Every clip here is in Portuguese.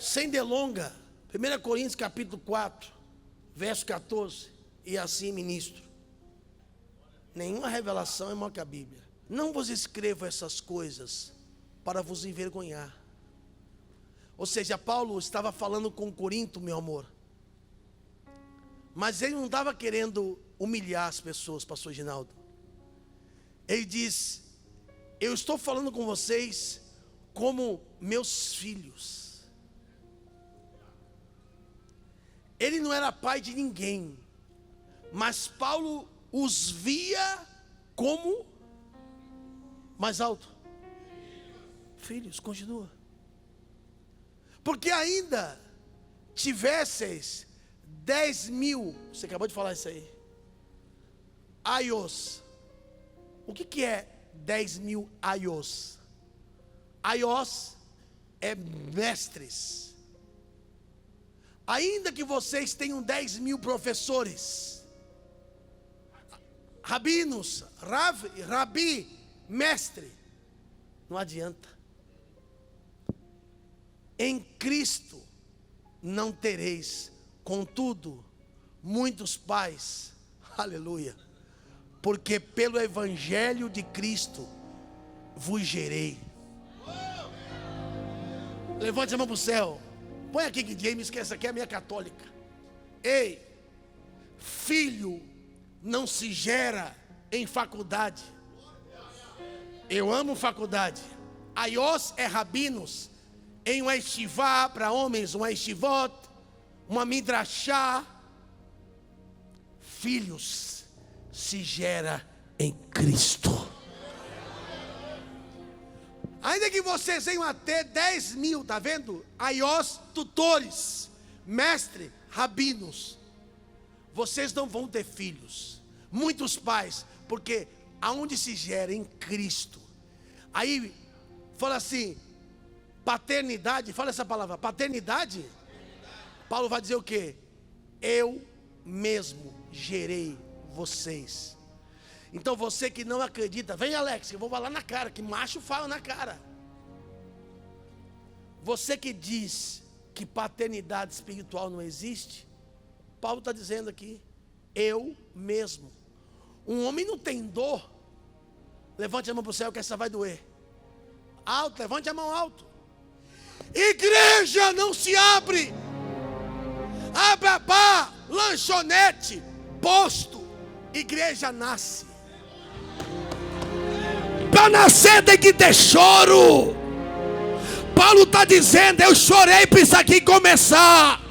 Sem delonga, 1 Coríntios capítulo 4, verso 14, e assim ministro. Nenhuma revelação é maior que a Bíblia. Não vos escrevo essas coisas para vos envergonhar. Ou seja, Paulo estava falando com Corinto, meu amor. Mas ele não estava querendo humilhar as pessoas, pastor Ginaldo. Ele diz: eu estou falando com vocês como meus filhos. Ele não era pai de ninguém, mas Paulo os via como mais alto. Filhos, continua. Porque ainda tivesseis 10.000, você acabou de falar isso aí, aios. O que é 10.000 aios? Aios é mestres. Ainda que vocês tenham 10.000 professores, rabinos, rabi, mestre, não adianta. Em Cristo não tereis, contudo, muitos pais, aleluia, porque pelo evangelho de Cristo vos gerei. Levante a mão para o céu. Põe aqui que James, que essa aqui é a minha católica. Ei, filho não se gera em faculdade. Eu amo faculdade. Aios é rabinos. Em uma estivá para homens, uma estivot, uma midrashá. Filhos se gera em Cristo. Ainda que vocês venham a ter 10.000, tá vendo? Aios, tutores, mestre, rabinos, vocês não vão ter filhos. Muitos pais, porque aonde se gera em Cristo. Aí fala assim, paternidade, fala essa palavra, paternidade. Paulo vai dizer o quê? Eu mesmo gerei vocês. Então você que não acredita, vem Alex, eu vou falar na cara, que macho fala na cara. Você que diz que paternidade espiritual não existe, Paulo está dizendo aqui, eu mesmo. Um homem não tem dor. Levante a mão para o céu que essa vai doer. Alto, levante a mão alto. Igreja não se abre. Ababá, lanchonete, posto. Igreja nasce. Para nascer tem que ter choro. Paulo está dizendo, eu chorei para isso aqui começar.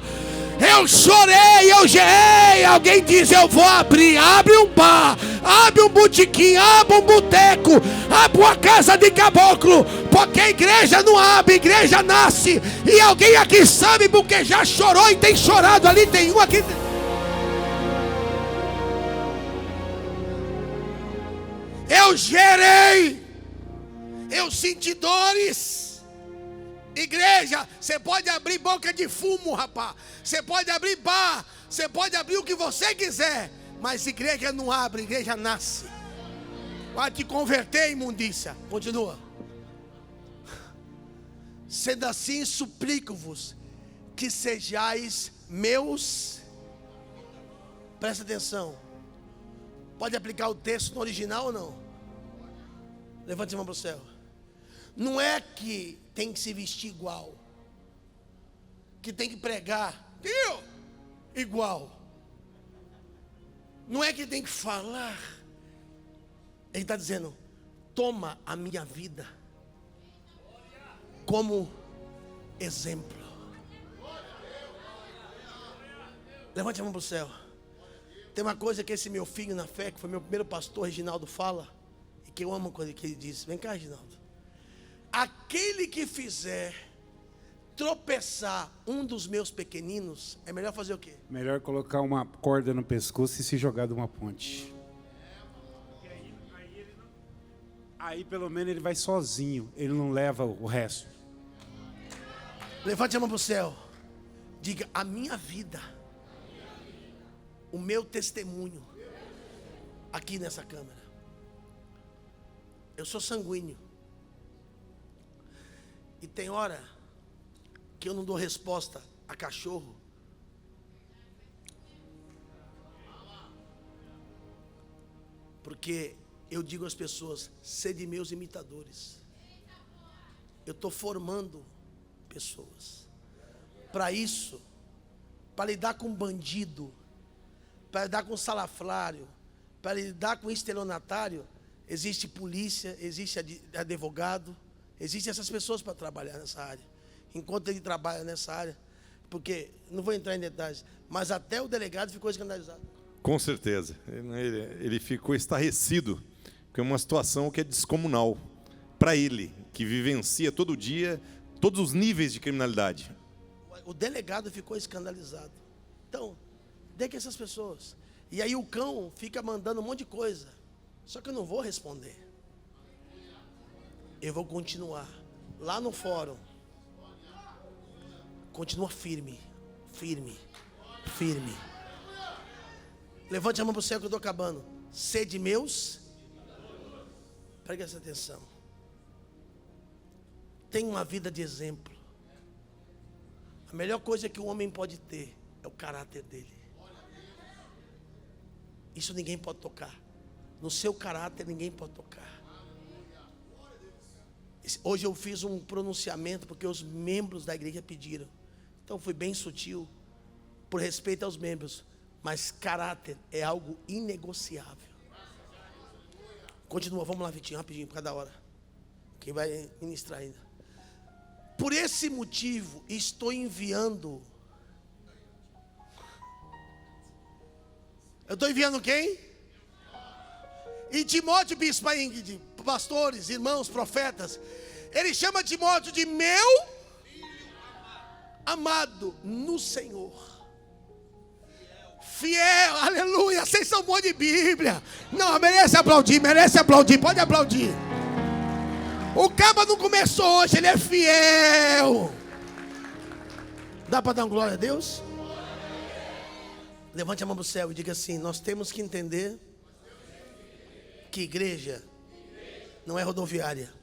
Eu chorei, eu gerei. Alguém diz, eu vou abrir. Abre um bar, abre um botequim, abre um boteco, abre uma casa de caboclo. Porque a igreja não abre, a igreja nasce. E alguém aqui sabe porque já chorou e tem chorado ali. Tem um aqui. Eu gerei. Eu senti dores. Igreja, você pode abrir boca de fumo, rapaz. Você pode abrir bar. Você pode abrir o que você quiser. Mas igreja não abre, igreja nasce. Vai te converter, imundícia. Continua. Sendo assim, suplico-vos que sejais meus. Presta atenção. Pode aplicar o texto no original ou não? Levante a mão para o céu. Não é que tem que se vestir igual, que tem que pregar igual, não é que tem que falar. Ele está dizendo, toma a minha vida como exemplo. Levante a mão para o céu. Tem uma coisa que esse meu filho na fé, que foi meu primeiro pastor, Reginaldo, fala, e que eu amo quando ele diz, vem cá, Reginaldo. Aquele que fizer tropeçar um dos meus pequeninos, é melhor fazer o quê? Melhor colocar uma corda no pescoço e se jogar de uma ponte. Aí pelo menos ele vai sozinho, ele não leva o resto. Levante a mão para o céu. Diga, a minha vida, o meu testemunho, aqui nessa câmera. Eu sou sanguíneo. E tem hora que eu não dou resposta a cachorro? Porque eu digo às pessoas: sede meus imitadores. Eu estou formando pessoas. Para isso, para lidar com bandido, para lidar com salafrário, para lidar com estelionatário, existe polícia, existe advogado, existem essas pessoas para trabalhar nessa área. Enquanto ele trabalha nessa área, porque, não vou entrar em detalhes, mas até o delegado ficou escandalizado. Com certeza. Ele ficou estarrecido, porque é uma situação que é descomunal para ele, que vivencia todo dia todos os níveis de criminalidade. O delegado ficou escandalizado. Então, deixa essas pessoas. E aí o cão fica mandando um monte de coisa. Só que eu não vou responder. Eu vou continuar. Lá no fórum. Continua firme. Firme. Firme. Levante a mão para o céu que eu estou acabando. Sede meus. Preste essa atenção. Tenha uma vida de exemplo. A melhor coisa que o homem pode ter é o caráter dele. Isso ninguém pode tocar. No seu caráter ninguém pode tocar. Hoje eu fiz um pronunciamento porque os membros da igreja pediram. Então fui bem sutil, por respeito aos membros. Mas caráter é algo inegociável. Continua, vamos lá, Vitinho, rapidinho, por cada hora. Quem vai ministrar ainda? Por esse motivo, estou enviando. Eu estou enviando quem? E Timóteo, bispo Ingrid, pastores, irmãos, profetas. Ele chama Timóteo de meu amado no Senhor. Fiel, aleluia. Vocês são bons de Bíblia. Não, merece aplaudir, pode aplaudir. O caba não começou hoje, ele é fiel. Dá para dar uma glória a Deus? Levante a mão para o céu e diga assim: nós temos que entender que igreja não é rodoviária.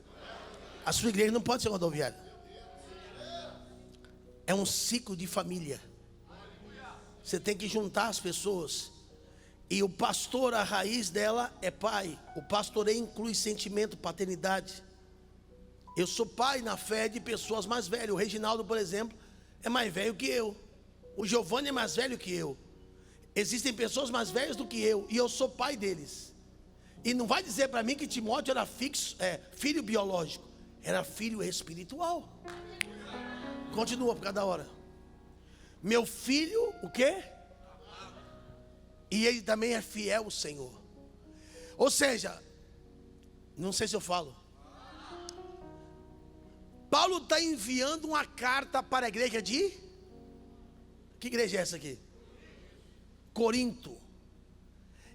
A sua igreja não pode ser rodoviária. É um ciclo de família. Você tem que juntar as pessoas. E o pastor, a raiz dela é pai. O pastoreio inclui sentimento, paternidade. Eu sou pai na fé de pessoas mais velhas. O Reginaldo, por exemplo, é mais velho que eu. O Giovanni é mais velho que eu. Existem pessoas mais velhas do que eu. E eu sou pai deles. E não vai dizer para mim que Timóteo era filho biológico. Era filho espiritual. Continua por cada hora. Meu filho, o quê? E ele também é fiel ao Senhor. Ou seja, não sei se eu falo. Paulo está enviando uma carta para a igreja de... Que igreja é essa aqui? Corinto.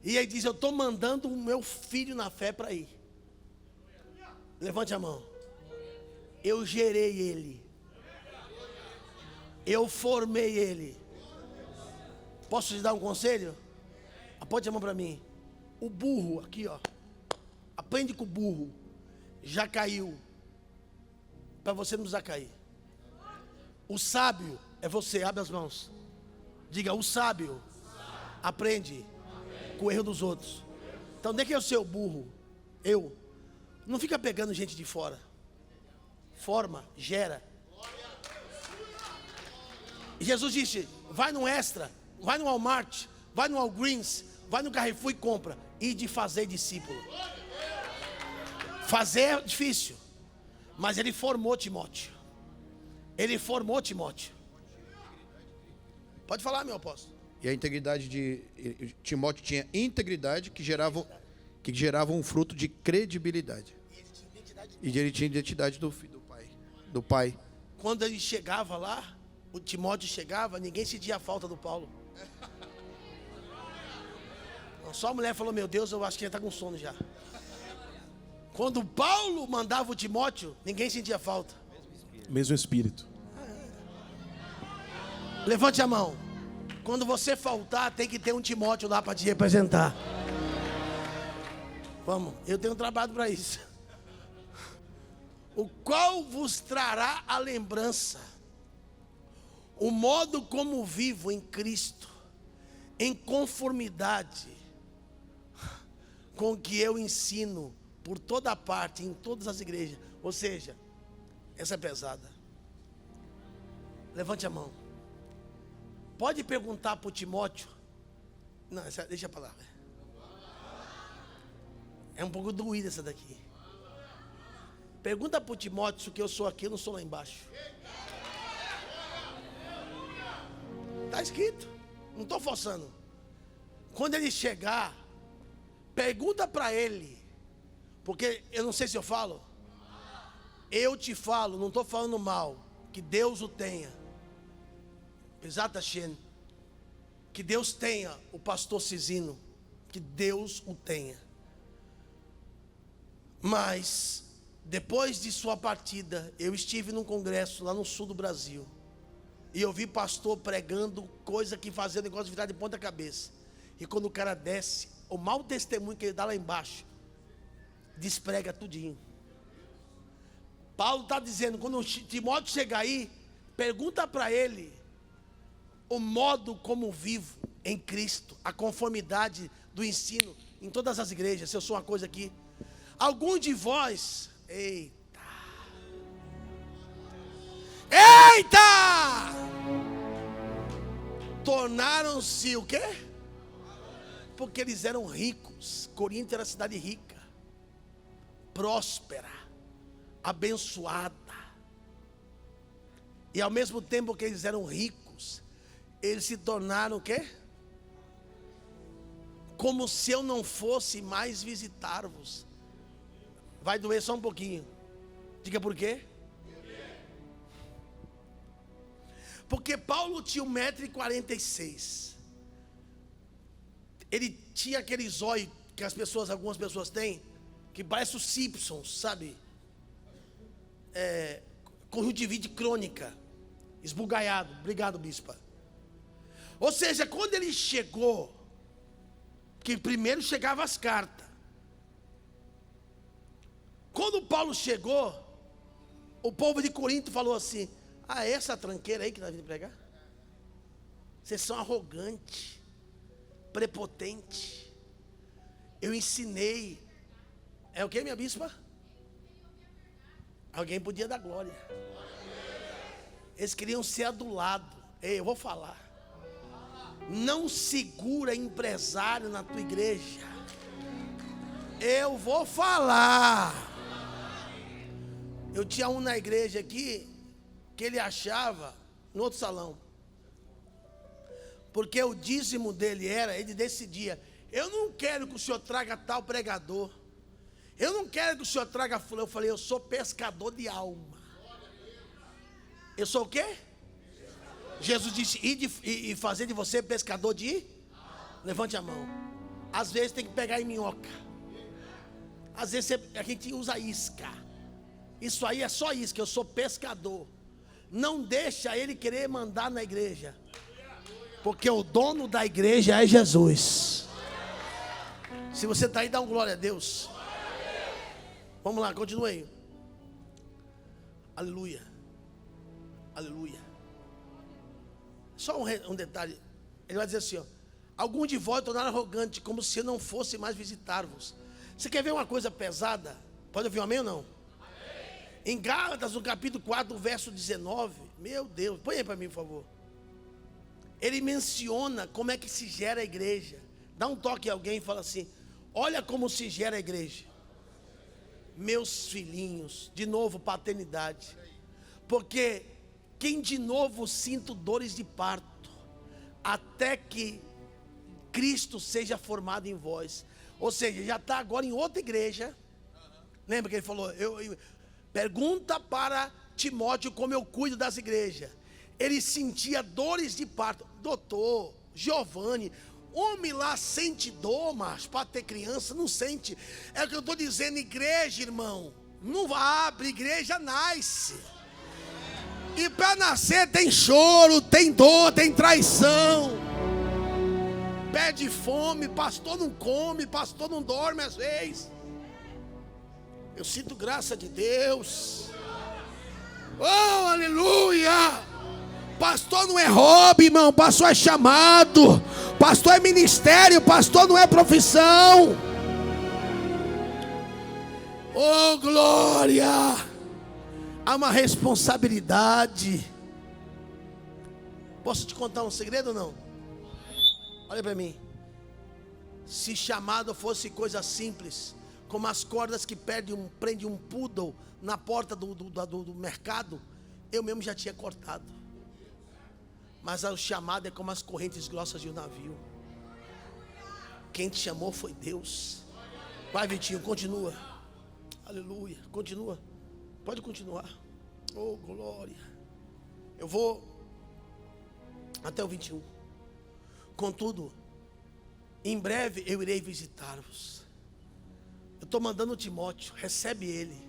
E ele diz: eu estou mandando o meu filho na fé para ir. Levante a mão. Eu gerei ele. Eu formei ele. Posso te dar um conselho? Aponte a mão para mim. O burro, aqui ó. Aprende com o burro. Já caiu. Para você não precisar cair. O sábio é você. Abre as mãos. Diga: o sábio aprende com o erro dos outros. Então, onde é que é o seu burro? Eu. Não fica pegando gente de fora. Forma, gera. E Jesus disse: vai no Extra, vai no Walmart, vai no Walgreens, vai no Carrefour e compra. E de fazer discípulo. Fazer é difícil. Mas ele formou Timóteo. Ele formou Timóteo. Pode falar, meu apóstolo. E a integridade de Timóteo tinha integridade que gerava um fruto de credibilidade. E ele tinha identidade do pai. Quando ele chegava lá, o Timóteo chegava, ninguém sentia a falta do Paulo. Só a mulher falou: meu Deus, eu acho que ele está com sono já. Quando o Paulo mandava o Timóteo, ninguém sentia falta. Mesmo espírito. Levante a mão. Quando você faltar, tem que ter um Timóteo lá para te representar. Vamos, eu tenho trabalho para isso. O qual vos trará a lembrança o modo como vivo em Cristo, em conformidade com o que eu ensino por toda parte, em todas as igrejas. Ou seja, essa é pesada. Levante a mão. Pode perguntar para o Timóteo. Não, deixa para lá. É um pouco doída essa daqui. Pergunta para o Timóteo se o que eu sou aqui, eu não sou lá embaixo. Está escrito. Não estou forçando. Quando ele chegar, pergunta para ele. Porque eu não sei se eu falo. Eu te falo, não estou falando mal. Que Deus o tenha. Exatamente. Que Deus tenha o pastor Cisino. Que Deus o tenha. Mas, depois de sua partida, eu estive num congresso lá no sul do Brasil. E eu vi pastor pregando coisa que fazia o negócio virar de ponta cabeça. E quando o cara desce, o mau testemunho que ele dá lá embaixo, desprega tudinho. Paulo está dizendo, quando o Timóteo chegar aí, pergunta para ele o modo como vivo em Cristo, a conformidade do ensino em todas as igrejas. Se eu sou uma coisa aqui, algum de vós, eita, tornaram-se o quê? Porque eles eram ricos. Corinto era cidade rica, próspera, abençoada. E ao mesmo tempo que eles eram ricos, eles se tornaram o quê? Como se eu não fosse mais visitar-vos. Vai doer só um pouquinho. Diga por quê? Porque Paulo tinha 1,46 m. Ele tinha aquele zóio que algumas pessoas têm, que parece os Simpsons, sabe? Conjuntivite crônica, esbugalhado. Obrigado, bispa. Ou seja, quando ele chegou, que primeiro chegavam as cartas. Quando Paulo chegou, o povo de Corinto falou assim: ah, essa tranqueira aí que nós vamos pregar? Vocês são arrogantes, prepotentes. Eu ensinei. É o que, minha bispa? Alguém podia dar glória. Eles queriam ser adulados. Ei, eu vou falar. Não segura empresário na tua igreja. Eu vou falar. Eu tinha um na igreja aqui, que ele achava, no outro salão, porque o dízimo dele ele decidia: eu não quero que o senhor traga tal pregador, eu não quero que o senhor traga fulano. Eu falei: eu sou pescador de alma. Eu sou o quê? Jesus disse: e fazer de você pescador de? Levante a mão. Às vezes tem que pegar em minhoca, às vezes a gente usa isca. Isso aí é só isca. Eu sou pescador. Não deixa ele querer mandar na igreja, porque o dono da igreja é Jesus. Se você está aí, dá um glória a Deus. Vamos lá, continue aí. Aleluia. Aleluia. Só um detalhe. Ele vai dizer assim, ó: alguns de vós tornaram arrogante, como se eu não fosse mais visitar-vos. Você quer ver uma coisa pesada? Pode ouvir um amém ou não? Amém. Em Gálatas, no capítulo 4, verso 19. Meu Deus, põe aí para mim, por favor. Ele menciona como é que se gera a igreja. Dá um toque a alguém e fala assim: olha como se gera a igreja. Meus filhinhos, de novo paternidade. Porque quem de novo sinto dores de parto, até que Cristo seja formado em vós. Ou seja, já está agora em outra igreja. Lembra que ele falou: pergunta para Timóteo como eu cuido das igrejas. Ele sentia dores de parto. Doutor Giovanni, homem lá sente dor, mas para ter criança não sente. É o que eu estou dizendo, igreja, irmão, não abre, igreja nasce. E para nascer tem choro, tem dor, tem traição. Pede fome, pastor não come, pastor não dorme às vezes. Eu sinto graça de Deus. Oh, aleluia! Pastor Pastor não é hobby, irmão. Pastor é chamado. Pastor é ministério. Pastor não é profissão. Oh, glória! Há uma responsabilidade. Posso te contar um segredo ou não? Olha para mim. Se chamado fosse coisa simples, como as cordas que prende um poodle na porta do mercado, eu mesmo já tinha cortado. Mas o chamado é como as correntes grossas de um navio. Quem te chamou foi Deus. Vai, Vitinho, continua. Aleluia, continua. Pode continuar. Oh, glória. Eu vou até o 21. Contudo, em breve eu irei visitá-los. Eu estou mandando Timóteo, recebe ele.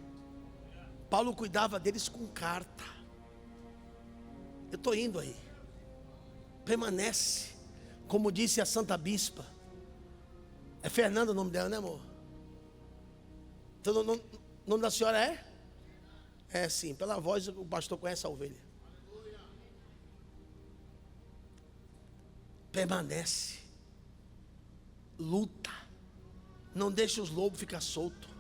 Paulo cuidava deles com carta. Eu estou indo aí. Permanece. Como disse a Santa Bispa. É Fernanda o nome dela, né, amor? Então, o nome da senhora é? É sim, pela voz o pastor conhece a ovelha. Permanece. Luta. Não deixe os lobos ficar soltos.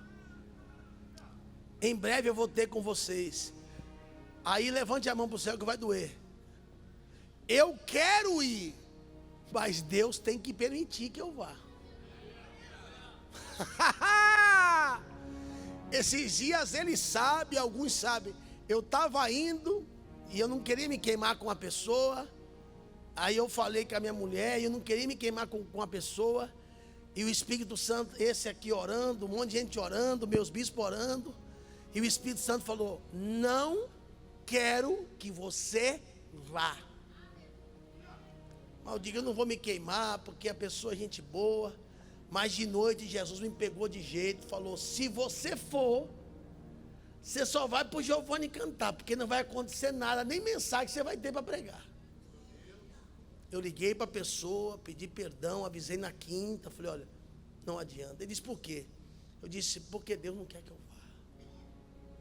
Em breve eu vou ter com vocês. Aí levante a mão para o céu que vai doer. Eu quero ir, mas Deus tem que permitir que eu vá. Esses dias ele sabe, alguns sabem. Eu estava indo e eu não queria me queimar com uma pessoa. Aí eu falei com a minha mulher e eu não queria me queimar com a pessoa. E o Espírito Santo, esse aqui orando, um monte de gente orando, meus bispos orando. E o Espírito Santo falou: não quero que você vá. Mas eu digo, eu não vou me queimar, porque a pessoa é gente boa. Mas de noite Jesus me pegou de jeito, falou: se você for, você só vai para o Giovanni cantar, porque não vai acontecer nada, nem mensagem você vai ter para pregar. Eu liguei para a pessoa, pedi perdão, avisei na quinta, falei: olha, não adianta. Ele disse: por quê? Eu disse: porque Deus não quer que eu vá.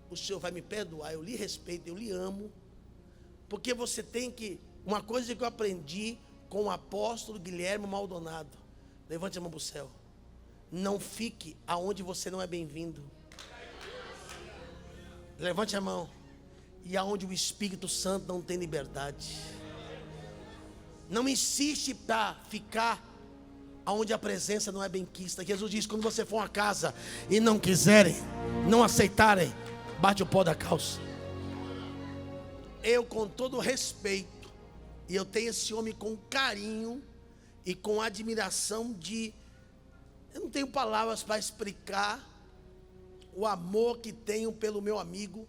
O Senhor vai me perdoar, eu lhe respeito, eu lhe amo. Porque você tem que, uma coisa que eu aprendi com o apóstolo Guilherme Maldonado, levante a mão para o céu. Não fique aonde você não é bem-vindo. Levante a mão. E aonde o Espírito Santo não tem liberdade. Não insiste para ficar aonde a presença não é benquista. Jesus diz: quando você for a casa e não quiserem, não aceitarem, bate o pó da calça. Eu, com todo respeito, e eu tenho esse homem com carinho e com admiração eu não tenho palavras para explicar o amor que tenho pelo meu amigo.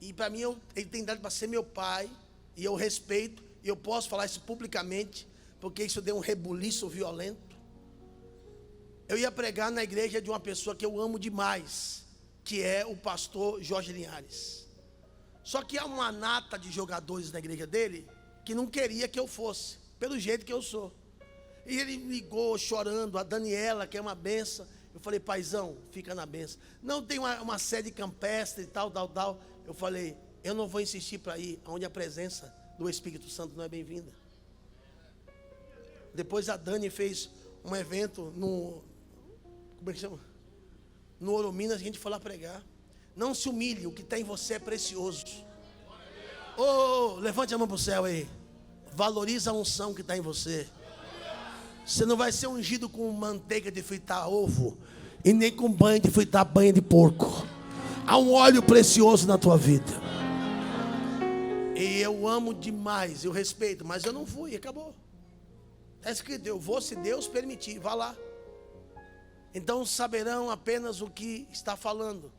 E para mim, ele tem dado para ser meu pai, e eu respeito, e eu posso falar isso publicamente, porque isso deu um rebuliço violento. Eu ia pregar na igreja de uma pessoa que eu amo demais, que é o pastor Jorge Linhares. Só que há uma nata de jogadores na igreja dele que não queria que eu fosse, pelo jeito que eu sou. E ele me ligou chorando, a Daniela, que é uma benção. Eu falei: paizão, fica na benção. Não, tem uma sede campestre e tal. Eu falei: eu não vou insistir para ir onde a presença do Espírito Santo não é bem-vinda. Depois a Dani fez um evento como é que chama? No Ouro Minas, a gente foi lá pregar. Não se humilhe, o que está em você é precioso. Levante a mão para o céu aí. Valoriza a unção que está em você. Você não vai ser ungido com manteiga de fritar ovo, e nem com banho de fritar banha de porco. Há um óleo precioso na tua vida. E eu amo demais, eu respeito, mas eu não fui, acabou. Está escrito: eu vou se Deus permitir, vá lá. Então saberão apenas o que está falando.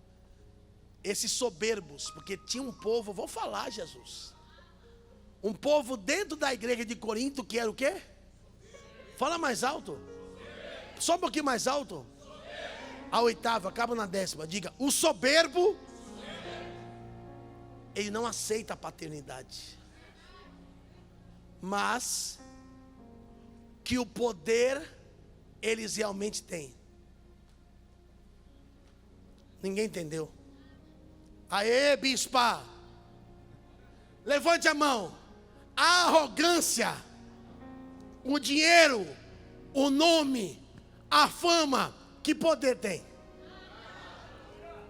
Esses soberbos, porque tinha um povo, vou falar, Jesus. Um povo dentro da igreja de Corinto que era o quê? Fala mais alto. Só um pouquinho mais alto. A oitava, acaba na 10ª. Diga: o soberbo, ele não aceita a paternidade. Mas que o poder eles realmente têm. Ninguém entendeu. Aê, bispa, levante a mão. A arrogância, o dinheiro, o nome, a fama, que poder tem?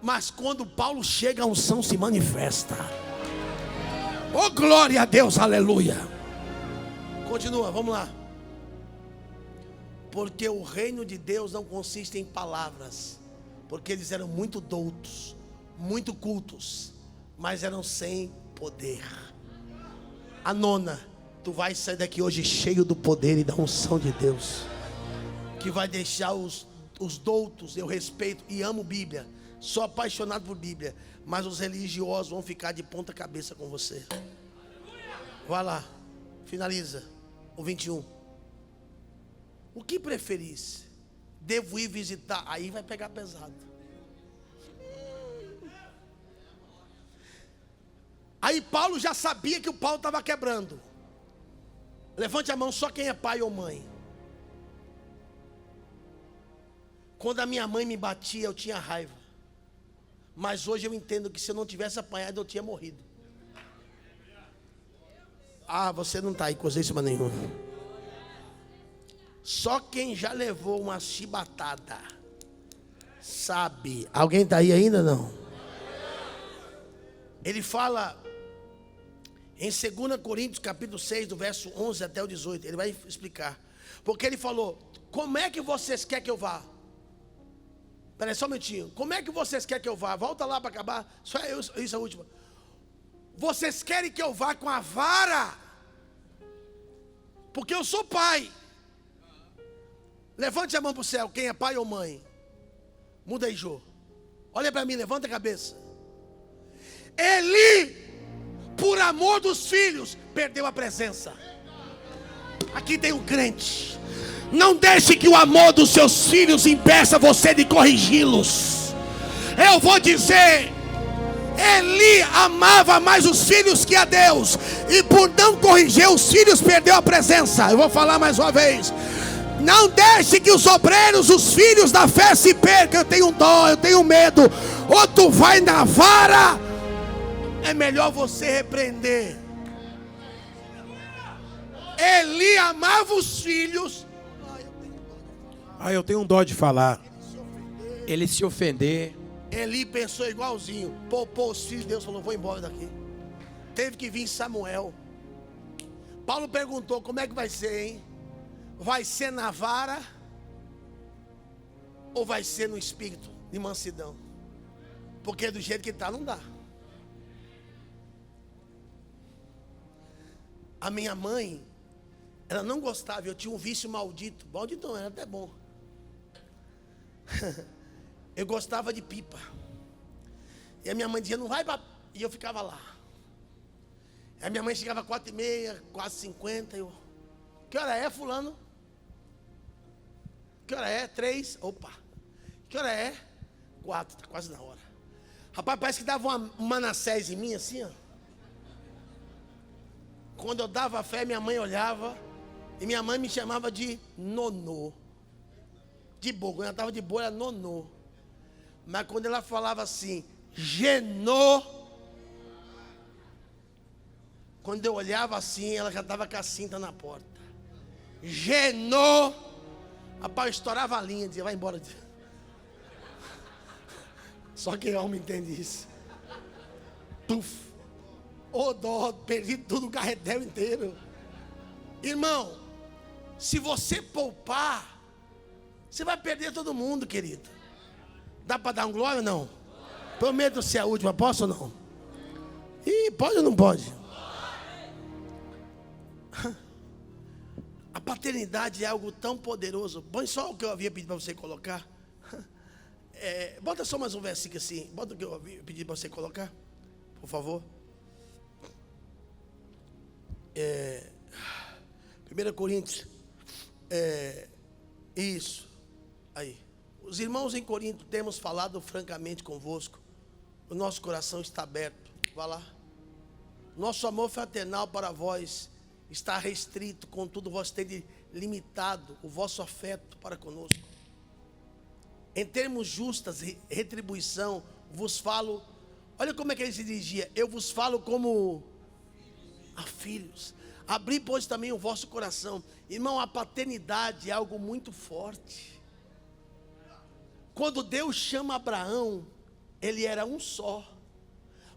Mas quando Paulo chega, a unção se manifesta. Oh, glória a Deus, aleluia. Continua, vamos lá. Porque o reino de Deus não consiste em palavras, porque eles eram muito doutos, muito cultos, mas eram sem poder. A nona, tu vai sair daqui hoje cheio do poder e da unção de Deus, que vai deixar os doutos. Eu respeito e amo Bíblia, sou apaixonado por Bíblia, mas os religiosos vão ficar de ponta cabeça com você. Vai lá, finaliza o 21. O que preferisse? Devo ir visitar? Aí vai pegar pesado. Aí Paulo já sabia que o Paulo estava quebrando. Levante a mão só quem é pai ou mãe. Quando a minha mãe me batia, eu tinha raiva. Mas hoje eu entendo que se eu não tivesse apanhado, eu tinha morrido. Ah, você não está aí com isso nenhuma. Só quem já levou uma chibatada sabe. Alguém está aí ainda? Não. Ele fala em 2 Coríntios capítulo 6, do verso 11 até o 18. Ele vai explicar. Porque ele falou: como é que vocês querem que eu vá? Espera aí só um minutinho. Como é que vocês querem que eu vá? Volta lá para acabar. Só isso é a última. Vocês querem que eu vá com a vara? Porque eu sou pai. Levante a mão para o céu, quem é pai ou mãe. Muda aí, Jô. Olha para mim, levanta a cabeça. Eli, por amor dos filhos, perdeu a presença. Aqui tem um crente. Não deixe que o amor dos seus filhos impeça você de corrigi-los. Eu vou dizer, Eli amava mais os filhos que a Deus, e por não corrigir os filhos, perdeu a presença. Eu vou falar mais uma vez. Não deixe que os obreiros, os filhos da fé se percam. Eu tenho dó, eu tenho medo. Ou tu vai na vara, é melhor você repreender. Eli amava os filhos. Eu tenho um dó de falar. Ele se ofender. Eli pensou igualzinho. Poupou os filhos. Deus falou: vou embora daqui. Teve que vir Samuel. Paulo perguntou: como é que vai ser, hein? Vai ser na vara ou vai ser no espírito de mansidão? Porque do jeito que está não dá. A minha mãe, ela não gostava. Eu tinha um vício maldito. Maldito não, era até bom. Eu gostava de pipa. E a minha mãe dizia: não vai para... E eu ficava lá. E a minha mãe chegava 4h30, quase 4h50. Eu: que hora é, fulano? Que hora é? 3? Opa. Que hora é? 4, está quase na hora. Rapaz, parece que dava uma Manassés em mim assim, ó. Quando eu dava fé, minha mãe olhava. E minha mãe me chamava de nonô. De boa, quando ela estava de boa, era nonô. Mas quando ela falava assim, genô, quando eu olhava assim, ela já estava com a cinta na porta. Genô. Rapaz, eu estourava a linha, dizia: vai embora. Só quem homem entende isso. Tuf. Ô dó, perdi tudo, o carretel inteiro. Irmão, se você poupar, você vai perder todo mundo, querido. Dá para dar um glória ou não? Prometo ser a última, posso ou não? Ih, pode ou não pode? A paternidade é algo tão poderoso. Põe só o que eu havia pedido para você colocar. Bota só mais um versículo assim. Bota o que eu havia pedido para você colocar, por favor. 1 Coríntios. Isso. Aí. Os irmãos em Corinto temos falado francamente convosco. O nosso coração está aberto. Vá lá. Nosso amor fraternal para vós está restrito, contudo vós tendes limitado o vosso afeto para conosco. Em termos justas, retribuição, vos falo. Olha como é que ele se dirigia: eu vos falo como a filhos. Abri, pois, também o vosso coração. Irmão, a paternidade é algo muito forte. Quando Deus chama Abraão, ele era um só.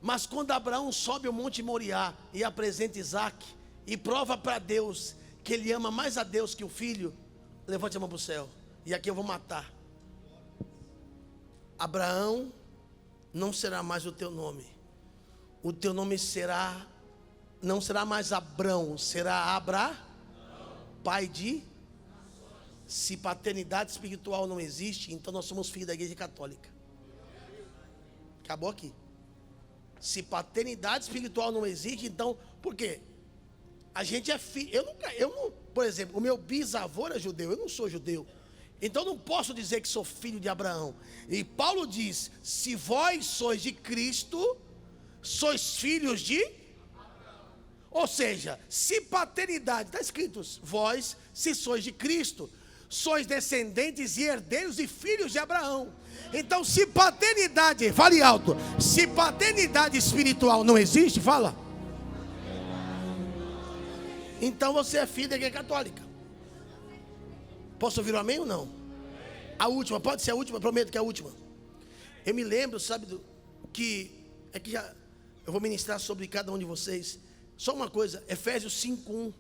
Mas quando Abraão sobe o Monte Moriá e apresenta Isaac, e prova para Deus que ele ama mais a Deus que o filho, levante a mão para o céu. E aqui eu vou matar. Abraão, não será mais o teu nome. O teu nome será, não será mais Abrão, será pai de. Se paternidade espiritual não existe, então nós somos filhos da igreja católica. Acabou aqui. Se paternidade espiritual não existe, então, por quê? A gente é filho. Eu não, por exemplo, o meu bisavô era judeu, eu não sou judeu. Então não posso dizer que sou filho de Abraão. E Paulo diz: se vós sois de Cristo, sois filhos de Abraão. Ou seja, se paternidade, está escrito, vós, se sois de Cristo, sois descendentes e herdeiros e filhos de Abraão. Então, se paternidade, fale alto, se paternidade espiritual não existe, fala. Então você é filho da igreja católica. Posso ouvir um amém ou não? A última, pode ser a última, prometo que é a última. Eu me lembro, sabe, que já eu vou ministrar sobre cada um de vocês. Só uma coisa, Efésios 5:1.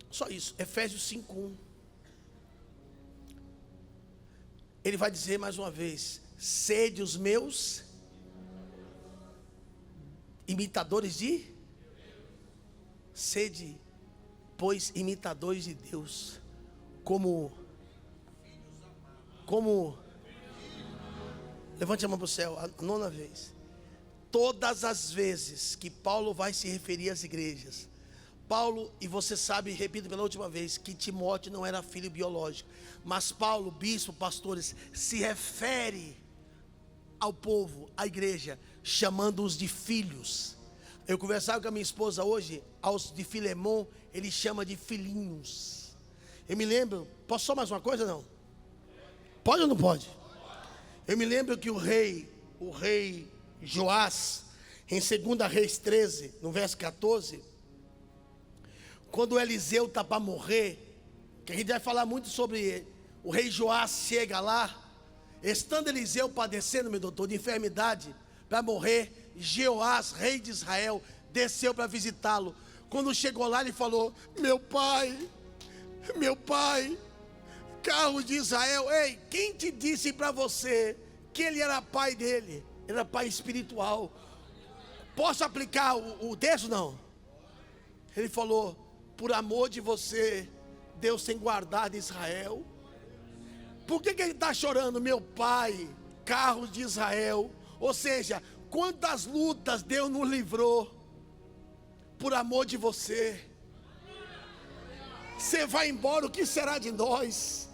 Só isso, Efésios 5:1. Ele vai dizer mais uma vez: sede os meus imitadores de. Sede, pois, imitadores de Deus, como levante a mão para o céu, a 9ª vez. Todas as vezes que Paulo vai se referir às igrejas, Paulo, e você sabe, repito pela última vez, que Timóteo não era filho biológico, mas Paulo, bispo, pastores, se refere ao povo, à igreja, chamando-os de filhos. Eu conversava com a minha esposa hoje, aos de Filemon, ele chama de filhinhos. Eu me lembro, posso só mais uma coisa, não? Pode ou não pode? Eu me lembro que o rei Joás, em 2 Reis 13, no verso 14, quando Eliseu está para morrer, que a gente vai falar muito sobre ele, o rei Joás chega lá, estando Eliseu padecendo, meu doutor, de enfermidade, para morrer, Jeoás, rei de Israel, desceu para visitá-lo. Quando chegou lá, ele falou: meu pai, carro de Israel, ei, quem te disse para você que ele era pai dele? Ele era pai espiritual. Posso aplicar o texto? Não. Ele falou: por amor de você, Deus tem guardado Israel. Por que ele está chorando? Meu pai, carro de Israel. Ou seja, quantas lutas Deus nos livrou por amor de você. Você vai embora, o que será de nós?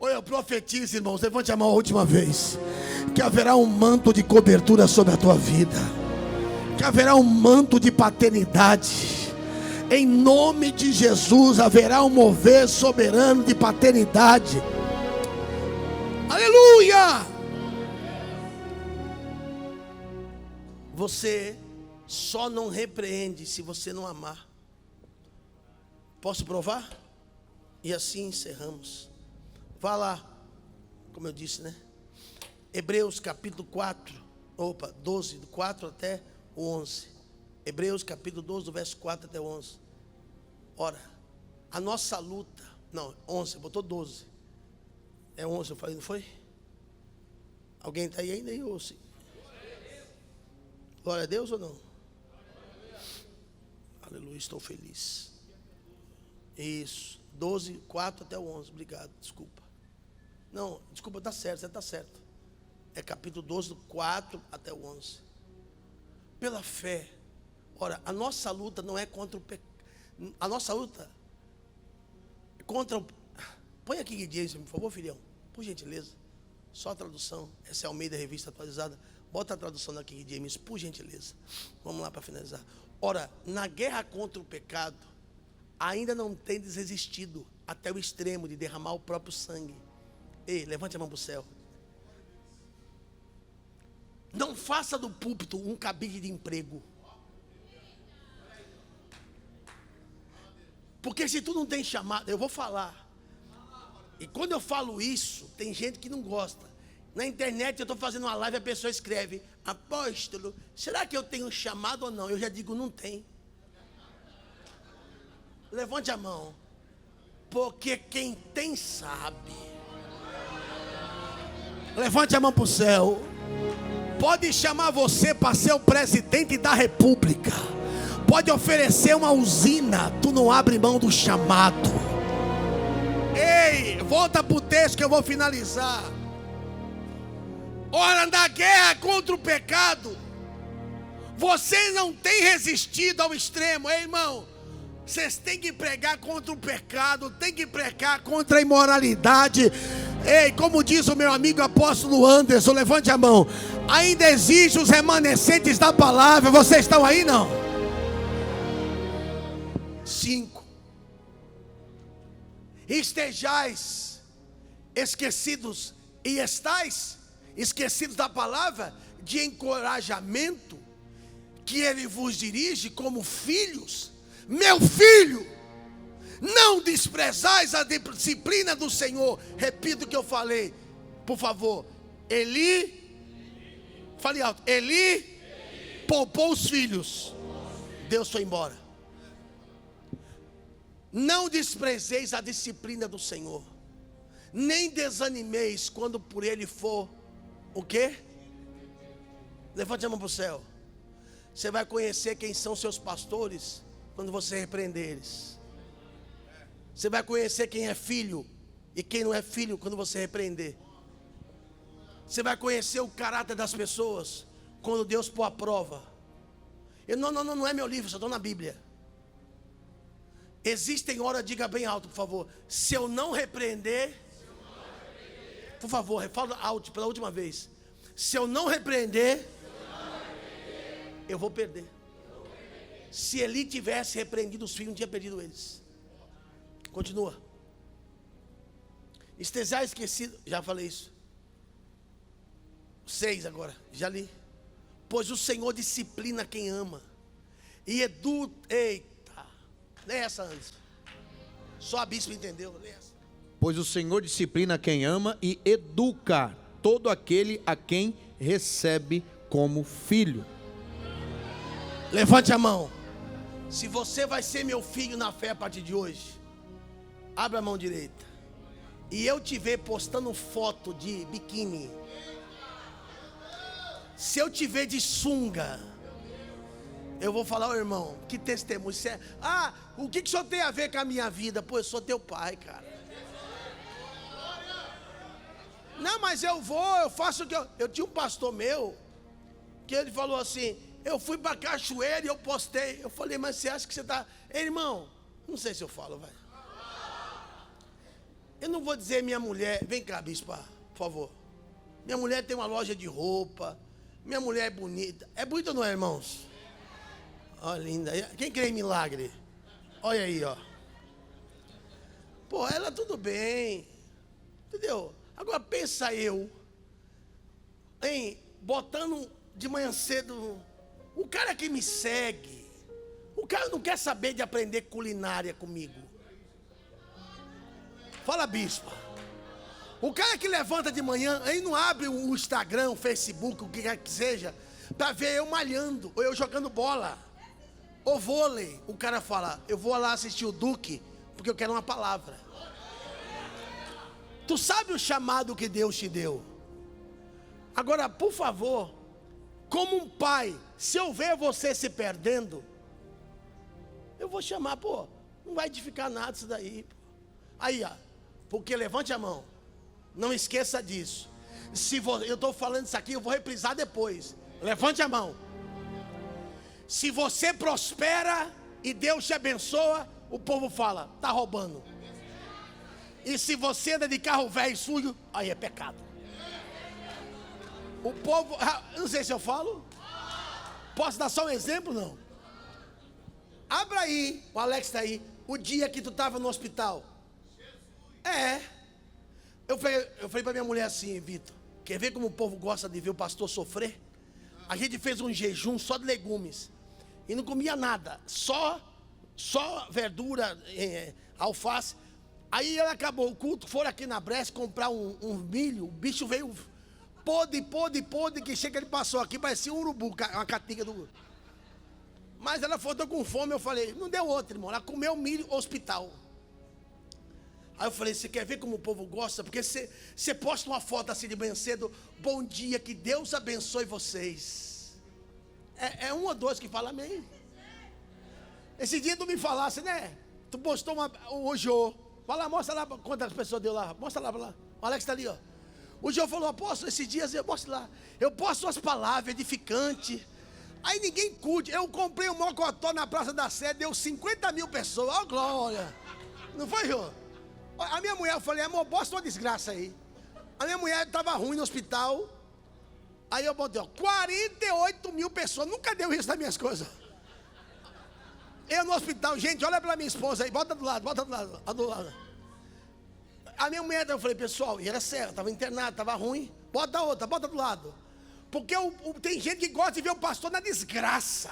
Olha, eu profetizo, irmãos, levante a mão a última vez, que haverá um manto de cobertura sobre a tua vida, que haverá um manto de paternidade. Em nome de Jesus haverá um mover soberano de paternidade. Aleluia! Você só não repreende se você não amar. Posso provar? E assim encerramos. Vá lá, como eu disse, né? Hebreus capítulo 12, do 4 até o 11. Hebreus capítulo 12, do verso 4 até o 11. Ora, a nossa luta, não, 11, botou 12. É 11, eu falei, não foi? Alguém está aí ainda aí ou sim? Glória a Deus ou não? Aleluia, estou feliz. Isso, 12, 4 até o 11, obrigado, desculpa. Não, desculpa, está certo, você está certo. É capítulo 12, do 4 até o 11. Pela fé. Ora, a nossa luta não é contra o pecado. A nossa luta é contra o... Põe aqui, Guilherme, por favor, filhão, por gentileza. Só a tradução, essa é a Almeida Revista Atualizada. Bota a tradução daqui, James, por gentileza. Vamos lá para finalizar. Ora, na guerra contra o pecado, ainda não tendes resistido até o extremo de derramar o próprio sangue. Ei, levante a mão para o céu. Não faça do púlpito um cabide de emprego. Porque se tu não tem chamado, eu vou falar. E quando eu falo isso, tem gente que não gosta. Na internet eu estou fazendo uma live e a pessoa escreve: apóstolo, será que eu tenho chamado ou não? Eu já digo: não tem. Levante a mão. Porque quem tem sabe. Levante a mão para o céu. Pode chamar você para ser o presidente da república. Pode oferecer uma usina. Tu não abre mão do chamado. Ei, volta para o texto que eu vou finalizar. Ora, na guerra contra o pecado, vocês não têm resistido ao extremo. Ei, irmão, vocês têm que pregar contra o pecado, têm que pregar contra a imoralidade. Ei, como diz o meu amigo apóstolo Anderson, levante a mão. Ainda existe os remanescentes da palavra. Vocês estão aí, não? 5. Estejais esquecidos e estais esquecidos da palavra de encorajamento que ele vos dirige como filhos. Meu filho, não desprezais a disciplina do Senhor. Repito o que eu falei, por favor. Fale alto. Eli poupou os filhos. Deus foi embora. Não desprezeis a disciplina do Senhor, nem desanimeis quando por ele for o quê? Levante a mão para o céu. Você vai conhecer quem são seus pastores quando você repreender eles. Você vai conhecer quem é filho e quem não é filho quando você repreender. Você vai conhecer o caráter das pessoas quando Deus pôr a prova. Não é meu livro, só estou na Bíblia. Existem horas, diga bem alto, por favor. Se eu não repreender, por favor, fala alto pela última vez. Se eu não repreender, eu vou perder. Se Eli tivesse repreendido os filhos, não tinha perdido eles. Continua. Estejais esquecido, já falei isso. 6 agora, já li. Pois o Senhor disciplina quem ama e eita, lê essa antes. Só a bispo entendeu, lê essa. Pois o Senhor disciplina quem ama e educa todo aquele a quem recebe como filho. Levante a mão. Se você vai ser meu filho na fé a partir de hoje, abra a mão direita. E eu te ver postando foto de biquíni, se eu te ver de sunga, eu vou falar: ô irmão, que testemunho. O que o senhor tem a ver com a minha vida? Pô, eu sou teu pai, cara. Não, mas eu faço o que eu tinha um pastor meu, que ele falou assim: eu fui para cachoeira e eu postei. Eu falei: mas você acha que você está... Ei, irmão, não sei se eu falo, vai. Eu não vou dizer minha mulher... Vem cá, bispa, por favor. Minha mulher tem uma loja de roupa. Minha mulher é bonita. É bonita ou não é, irmãos? Ó, linda. Quem crê em milagre? Olha aí, ó. Pô, ela tudo bem. Entendeu? Agora pensa eu, hein, botando de manhã cedo... O cara que me segue, o cara não quer saber de aprender culinária comigo. Fala, bispa. O cara que levanta de manhã, aí não abre o Instagram, o Facebook, o que quer que seja, para ver eu malhando, ou eu jogando bola, ou vôlei. O cara fala: eu vou lá assistir o Duque, porque eu quero uma palavra. Tu sabe o chamado que Deus te deu. Agora, por favor, como um pai, se eu ver você se perdendo, eu vou chamar. Pô, não vai edificar nada isso daí. Aí, ó, porque levante a mão. Não esqueça disso. Eu estou falando isso aqui, eu vou reprisar depois. Levante a mão. Se você prospera e Deus te abençoa, o povo fala: tá roubando. E se você anda de carro velho e sujo, aí é pecado. O povo, não sei se eu falo. Posso dar só um exemplo? Não. Abra aí, o Alex está aí, o dia que tu estava no hospital. Eu falei para minha mulher assim: Vitor, quer ver como o povo gosta de ver o pastor sofrer? A gente fez um jejum só de legumes e não comia nada, só só verdura, alface. Aí ela acabou o culto, foram aqui na Brest comprar um milho, o bicho veio podre, que chega, ele passou aqui, parecia um urubu, uma caatinga do... Mas ela falou, tô com fome, eu falei, não deu outra, irmão, ela comeu milho, hospital. Aí eu falei, você quer ver como o povo gosta? Porque você posta uma foto assim de manhã cedo, bom dia, que Deus abençoe vocês. É um ou dois que fala amém. Esse dia tu me falasse, né? Tu postou o Jô. Vai lá, mostra lá quantas pessoas deu lá. Mostra lá, o Alex está ali, ó. O Jô falou, apóstolo, esses dias, mostra lá. Eu posto umas palavras edificantes. Aí ninguém curte. Eu comprei um mocotó na Praça da Sé, deu 50 mil pessoas. Ó, glória. Não foi, Jô? A minha mulher, eu falei, amor, posta uma desgraça aí. A minha mulher estava ruim no hospital. Aí eu botei, ó, 48 mil pessoas. Nunca deu isso nas minhas coisas. Eu no hospital, gente, olha pra minha esposa aí, bota do lado. A minha mulher, eu falei, pessoal, e era sério, estava internado, estava ruim. Bota outra, bota do lado. Porque tem gente que gosta de ver o pastor na desgraça.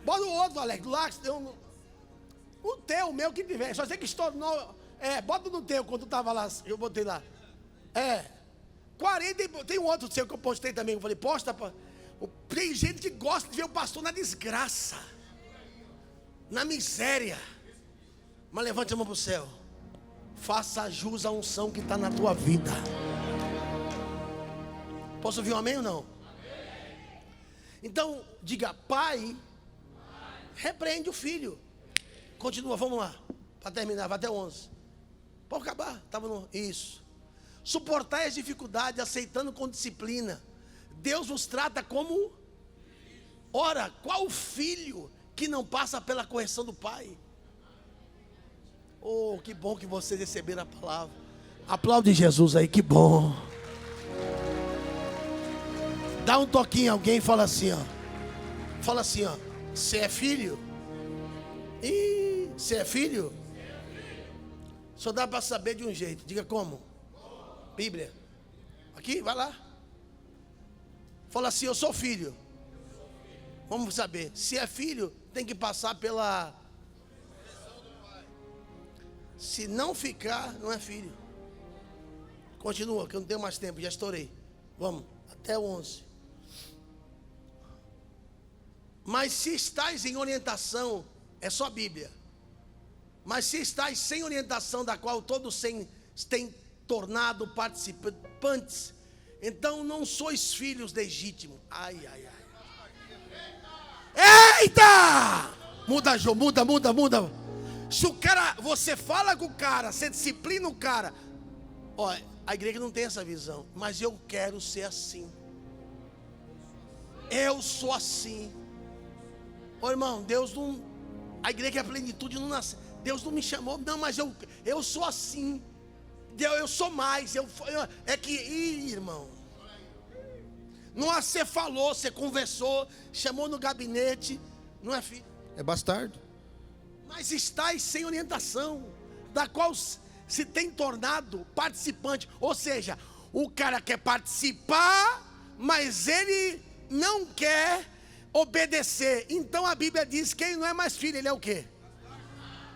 Bota o outro, Alex, do lado. O teu, o meu, que tiver. Só sei que estornou. Bota no teu, quando tu estava lá, eu botei lá. 40, tem um outro seu que eu postei também. Eu falei, posta. Tem gente que gosta de ver o pastor na desgraça, na miséria. Mas levante a mão para o céu. Faça jus à unção que está na tua vida. Posso ouvir um amém ou não? Então, diga, pai, repreende o filho. Continua, vamos lá. Para terminar, vai até 11. Pode acabar, estava no... Isso. Suportar as dificuldades, aceitando com disciplina. Deus nos trata como... Ora, qual filho que não passa pela correção do pai? Oh, que bom que vocês receberam a palavra. Aplaude Jesus aí, que bom. Dá um toquinho a alguém e fala assim, ó. Fala assim, ó. Você é filho? Ih, você é filho? Só dá para saber de um jeito. Diga como? Bíblia. Aqui, vai lá. Fala assim, eu sou filho. Vamos saber. Se é filho, tem que passar pela... Se não ficar, não é filho. Continua, que eu não tenho mais tempo, já estourei. Vamos, até 11. Mas se estáis em orientação, é só Bíblia. Mas se estáis sem orientação, da qual todos têm tornado participantes, então não sois filhos legítimos. Ai. Eita! Muda, Jô, muda. Se o cara, você fala com o cara, você disciplina o cara. Olha, a igreja não tem essa visão, mas eu quero ser assim. Eu sou assim. Ô irmão, Deus não... A igreja é a plenitude, não nasce. Deus não me chamou, não, mas eu sou assim. Eu sou mais. É que, irmão, não é você falou, você conversou, chamou no gabinete, não é filho. É bastardo. Mas estáis sem orientação, da qual se tem tornado participante. Ou seja, o cara quer participar, mas ele não quer obedecer. Então a Bíblia diz que ele não é mais filho, ele é o quê?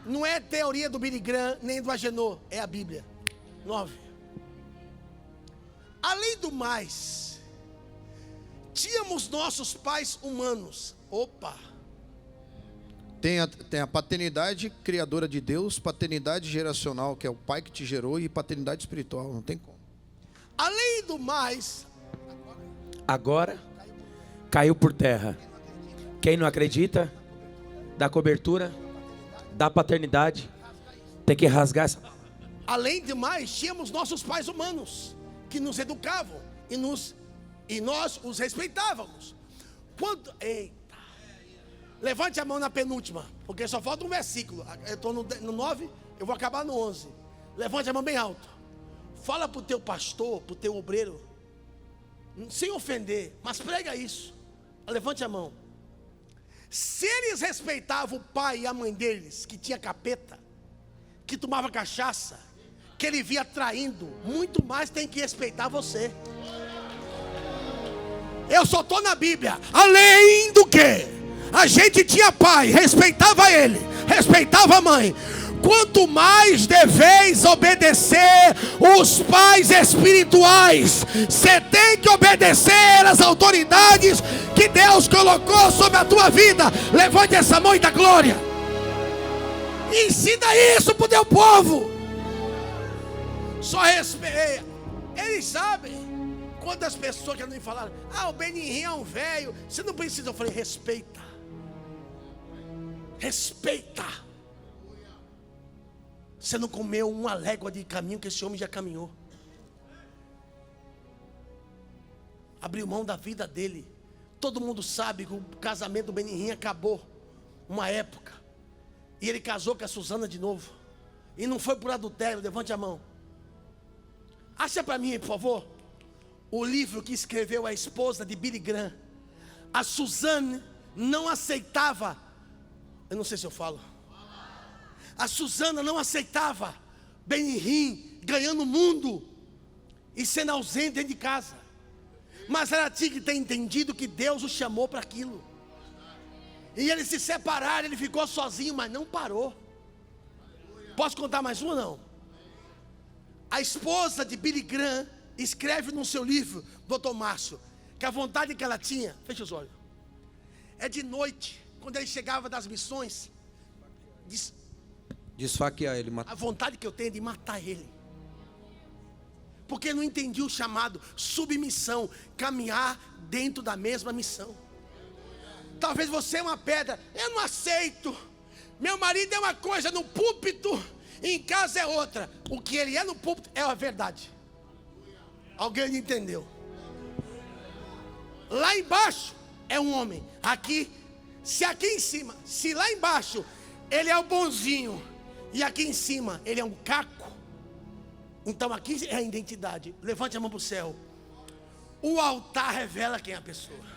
Não é teoria do Billy Graham, nem do Agenor, é a Bíblia. 9. Além do mais, tínhamos nossos pais humanos. Opa! Tem a paternidade criadora de Deus, paternidade geracional, que é o pai que te gerou, e paternidade espiritual, não tem como. Além do mais, agora caiu por terra. Quem não acredita da cobertura, da paternidade, tem que rasgar essa. Além de mais, tínhamos nossos pais humanos que nos educavam e nós os respeitávamos. Eita! Levante a mão na penúltima, porque só falta um versículo. Eu estou no 9, eu vou acabar no 11. Levante a mão bem alto. Fala para o teu pastor, para o teu obreiro, sem ofender, mas prega isso. Levante a mão. Se eles respeitavam o pai e a mãe deles, que tinha capeta, que tomava cachaça, que ele via traindo, muito mais tem que respeitar você. Eu só estou na Bíblia. Além do que? A gente tinha pai, respeitava ele, respeitava a mãe. Quanto mais deveis obedecer os pais espirituais, você tem que obedecer às autoridades que Deus colocou sobre a tua vida. Levante essa mão e dá glória. Ensina isso para o teu povo. Só respeita. Eles sabem. Quantas pessoas que não me falaram: ah, o Benihim é um velho, você não precisa. Eu falei: respeita. Respeita. Você não comeu uma légua de caminho que esse homem já caminhou. Abriu mão da vida dele. Todo mundo sabe que o casamento do Benihim acabou uma época. E ele casou com a Suzana de novo. E não foi por adultério. Levante a mão. Acha para mim, por favor, o livro que escreveu a esposa de Billy Graham. A Suzane não aceitava. Eu não sei se eu falo. A Suzana não aceitava Benihim ganhando o mundo e sendo ausente dentro de casa. Mas ela tinha que ter entendido que Deus o chamou para aquilo. E eles se separaram, ele ficou sozinho, mas não parou. Posso contar mais uma, não? A esposa de Billy Graham escreve no seu livro, Dr. Márcio, que a vontade que ela tinha, fecha os olhos, é de noite, quando ele chegava das missões, Desfaquear ele, a vontade que eu tenho é de matar ele. Porque não entendi o chamado, submissão, caminhar dentro da mesma missão. Talvez você é uma pedra, eu não aceito. Meu marido é uma coisa no púlpito, em casa é outra. O que ele é no púlpito é a verdade. Alguém entendeu? Lá embaixo é um homem. Aqui, aqui em cima, se lá embaixo ele é o bonzinho e aqui em cima ele é um caco, então aqui é a identidade. Levante a mão para o céu. O altar revela quem é a pessoa.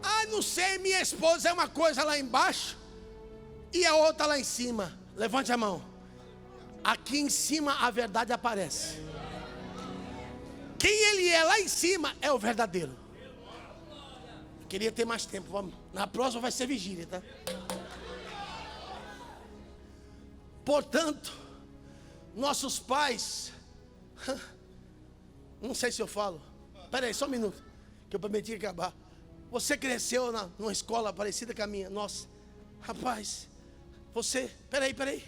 Ah, não sei, minha esposa é uma coisa lá embaixo e a outra lá em cima. Levante a mão. Aqui em cima a verdade aparece. Quem ele é lá em cima é o verdadeiro. Queria ter mais tempo. Vamos. Na próxima vai ser vigília, tá? Portanto, nossos pais, não sei se eu falo. Espera aí, só um minuto, que eu prometi acabar. Você cresceu numa escola parecida com a minha. Nossa, rapaz, você, espera aí.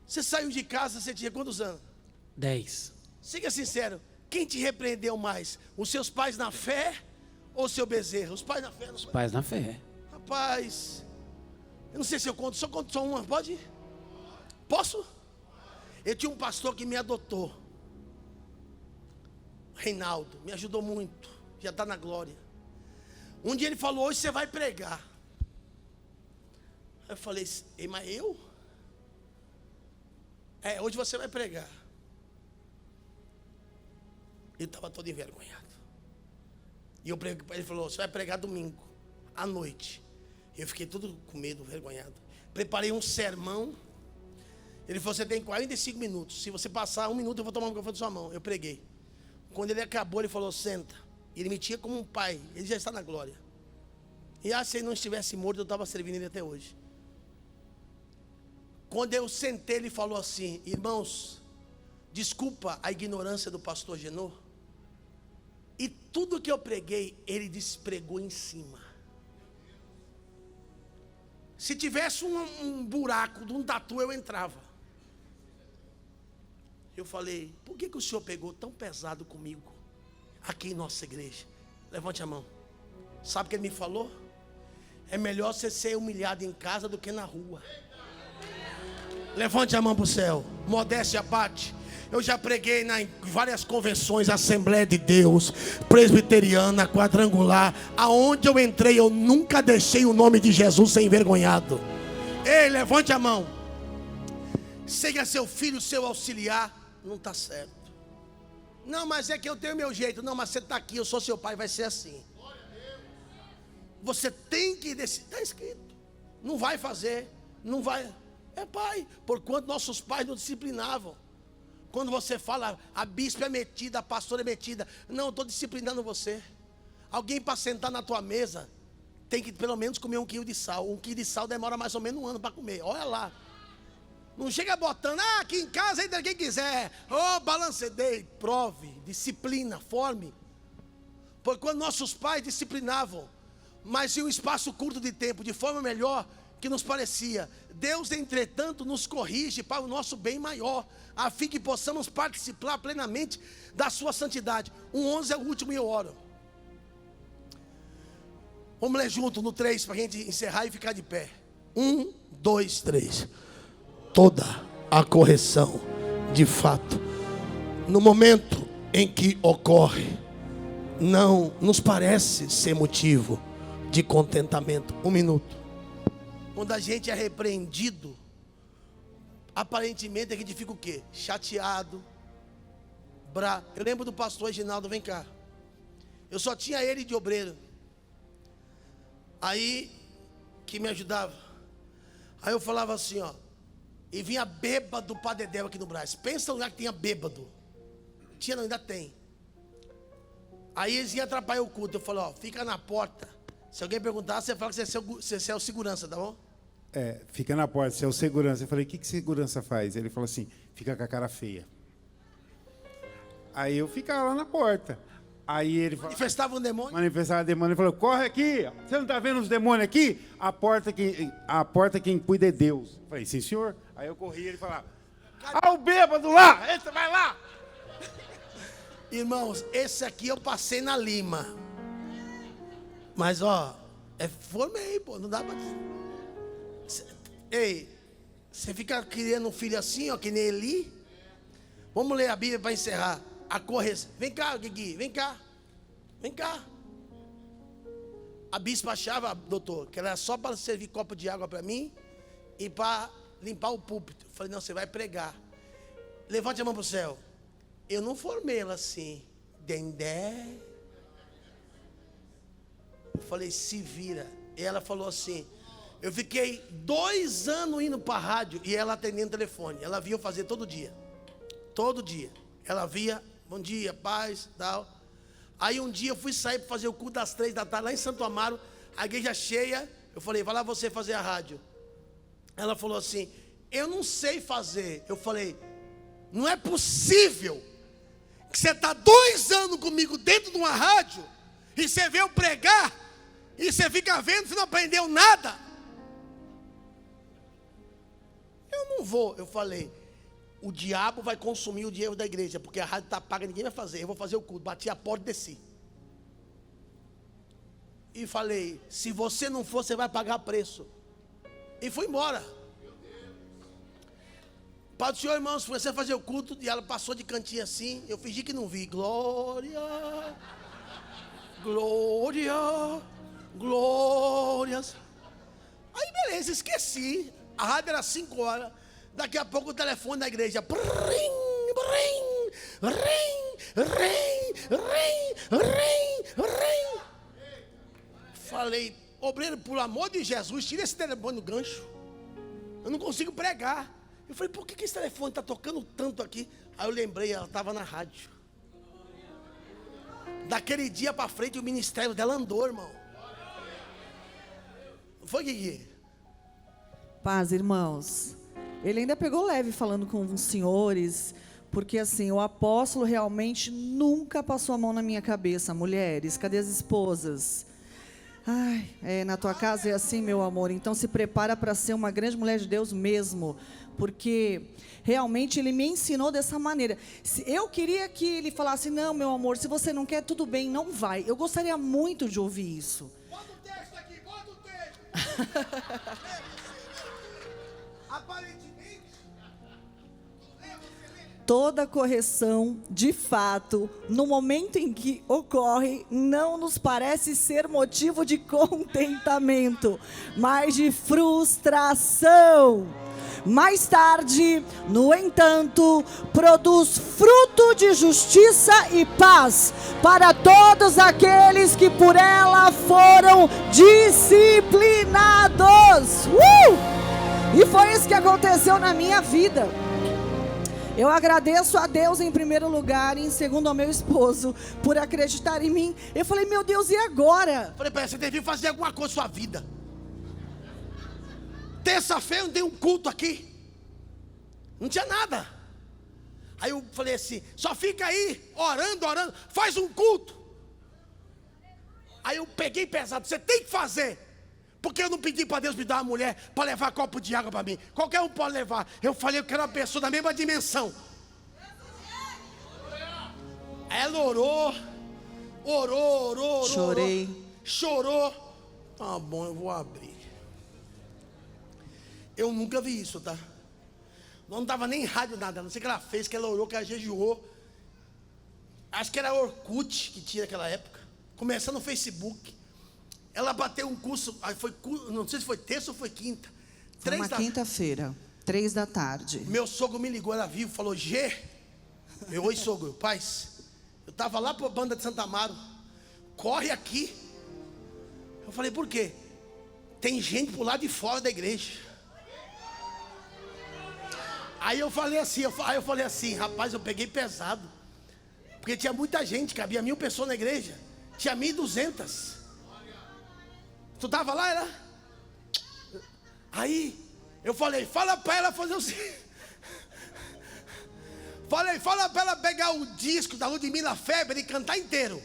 Você saiu de casa, você tinha quantos anos? 10. Siga sincero, quem te repreendeu mais? Os seus pais na fé ou seu bezerro? Os pais na fé. Os pais na fé. Rapaz, eu não sei se eu conto só uma, pode? Posso? Eu tinha um pastor que me adotou, Reinaldo, me ajudou muito, já está na glória. Um dia ele falou: hoje você vai pregar. Eu falei: mas eu? Hoje você vai pregar. Ele estava todo envergonhado. E eu preguei, ele falou: você vai pregar domingo, à noite. Eu fiquei todo com medo, envergonhado. Preparei um sermão. Ele falou: você tem 45 minutos. Se você passar 1 minuto, eu vou tomar um café da sua mão. Eu preguei. Quando ele acabou, ele falou: senta. Ele me tinha como um pai. Ele já está na glória. E se ele não estivesse morto, eu estava servindo ele até hoje. Quando eu sentei, ele falou assim: irmãos, desculpa a ignorância do pastor Genô. E tudo que eu preguei, ele despregou em cima. Se tivesse um buraco de um tatu, eu entrava. Eu falei: por que o senhor pegou tão pesado comigo aqui em nossa igreja? Levante a mão. Sabe o que ele me falou? É melhor você ser humilhado em casa do que na rua. Levante a mão para o céu. Modéstia à parte. Eu já preguei em várias convenções, Assembleia de Deus, Presbiteriana, Quadrangular. Aonde eu entrei, eu nunca deixei o nome de Jesus ser envergonhado. Ei, levante a mão. Seja seu filho, seu auxiliar. Não está certo. Não, mas é que eu tenho meu jeito. Não, mas você está aqui, eu sou seu pai, vai ser assim. Você tem que decidir. Está escrito. Não vai fazer, não vai. É pai, porquanto nossos pais nos disciplinavam. Quando você fala: a bispa é metida, a pastora é metida. Não, eu estou disciplinando você. Alguém para sentar na tua mesa tem que pelo menos comer 1 quilo de sal. 1 quilo de sal demora mais ou menos 1 ano para comer. Olha lá. Não chega botando, aqui em casa entra quem quiser. Balancedeie, prove, disciplina, forme. Porque quando nossos pais disciplinavam, mas em um espaço curto de tempo, de forma melhor que nos parecia, Deus, entretanto, nos corrige para o nosso bem maior, a fim que possamos participar plenamente da sua santidade. 11 é o último e eu oro. Vamos ler junto no 3 para a gente encerrar e ficar de pé. 1, 2, 3. Toda a correção, de fato, no momento em que ocorre, não nos parece ser motivo de contentamento. 1 minuto. Quando a gente é repreendido, aparentemente a gente fica o quê? Chateado, bravo. Eu lembro do pastor Reginaldo, vem cá. Eu só tinha ele de obreiro. Aí, que me ajudava. Aí eu falava assim, ó. E vinha bêbado para Dedéu aqui no Brás. Pensa no lugar que tinha bêbado. Tinha, não, ainda tem. Aí eles iam atrapalhar o culto. Eu falei, ó, fica na porta. Se alguém perguntar, você fala que você é o segurança, tá bom? Fica na porta, você é o segurança. Eu falei, o que segurança faz? Ele falou assim, fica com a cara feia. Aí eu ficava lá na porta. Aí ele falou, manifestava um demônio? Manifestava um demônio. Ele falou, corre aqui. Você não está vendo os demônios aqui? A porta quem cuida é Deus. Eu falei, sim, senhor. Aí eu corri e ele falava, o bêbado lá, esse vai lá. Irmãos, esse aqui eu passei na lima. Mas, ó, formei, pô, não dá pra... Ei, você fica criando um filho assim, ó, que nem Eli? Vamos ler a Bíblia para encerrar. A correção. Vem cá, Guigui, vem cá. Vem cá. A bispa achava, doutor, que era só para servir copo de água para mim e para limpar o púlpito. Eu falei, não, você vai pregar. Levante a mão para o céu. Eu não formei ela assim. Dendé. Eu falei, se vira. E ela falou assim, eu fiquei 2 anos indo para a rádio e ela atendendo o telefone. Ela via eu fazer todo dia. Todo dia. Ela via, bom dia, paz, tal. Aí um dia eu fui sair para fazer o culto das 3 da tarde lá em Santo Amaro, a igreja cheia. Eu falei, vai lá você fazer a rádio. Ela falou assim, eu não sei fazer. Eu falei, não é possível que você está 2 anos comigo dentro de uma rádio e você veio pregar e você fica vendo, você não aprendeu nada. Eu não vou. Eu falei, o diabo vai consumir o dinheiro da igreja, porque a rádio está paga, ninguém vai fazer. Eu vou fazer o culto. Bati a porta e desci. E falei, se você não for, você vai pagar preço. E fui embora. Pai do Senhor, irmãos, comecei a fazer o culto e ela passou de cantinho assim. Eu fingi que não vi. Glória, glória, glórias. Aí beleza, esqueci. A rádio era 5 horas. Daqui a pouco o telefone da igreja. Brim, brim, rim, rim, rim, rim, rim. Falei, obreiro, por amor de Jesus, tira esse telefone do gancho. Eu não consigo pregar. Eu falei, por que esse telefone está tocando tanto aqui? Aí eu lembrei, ela estava na rádio. Daquele dia para frente o ministério dela andou, irmão. Foi, Guigui? Paz, irmãos. Ele ainda pegou leve falando com os senhores, porque assim, o apóstolo realmente nunca passou a mão na minha cabeça. Mulheres, cadê as esposas? Ai, na tua casa é assim, meu amor, então se prepara para ser uma grande mulher de Deus mesmo, porque realmente ele me ensinou dessa maneira. Eu queria que ele falasse, não, meu amor, se você não quer, tudo bem, não vai. Eu gostaria muito de ouvir isso. Bota o texto aqui, bota o texto. Aparentemente, toda correção, de fato, no momento em que ocorre, não nos parece ser motivo de contentamento, mas de frustração. Mais tarde, no entanto, produz fruto de justiça e paz para todos aqueles que por ela foram disciplinados. E foi isso que aconteceu na minha vida. Eu agradeço a Deus em primeiro lugar e em segundo ao meu esposo por acreditar em mim. Eu falei, meu Deus, e agora? Falei para ela, você devia fazer alguma coisa na sua vida. Terça-feira eu dei um culto aqui. Não tinha nada. Aí eu falei assim, só fica aí, orando, faz um culto. Aí eu peguei pesado, você tem que fazer. Porque eu não pedi para Deus me dar uma mulher para levar copo de água para mim. Qualquer um pode levar. Eu falei, eu quero uma pessoa da mesma dimensão. Aí ela orou. Chorei. Chorou. Tá bom, eu vou abrir. Eu nunca vi isso, tá? Não dava nem rádio, nada. Não sei o que ela fez, que ela orou, que ela jejuou. Acho que era Orkut que tinha naquela época. Começando no Facebook. Ela bateu um curso, aí foi, não sei se foi terça ou foi quinta. Foi uma quinta-feira, 3 da tarde. Meu sogro me ligou, era vivo, falou, G. Oi, sogro, paz. Eu estava lá para a banda de Santa Amaro. Corre aqui. Eu falei, por quê? Tem gente por lá de fora da igreja. Aí eu falei assim, rapaz, eu peguei pesado. Porque tinha muita gente, cabia 1000 pessoas na igreja. Tinha 1200. Tu estava lá, era? Aí eu falei, fala para ela fazer o seguinte. Fala para ela pegar o disco da Ludmilla Febre e cantar inteiro.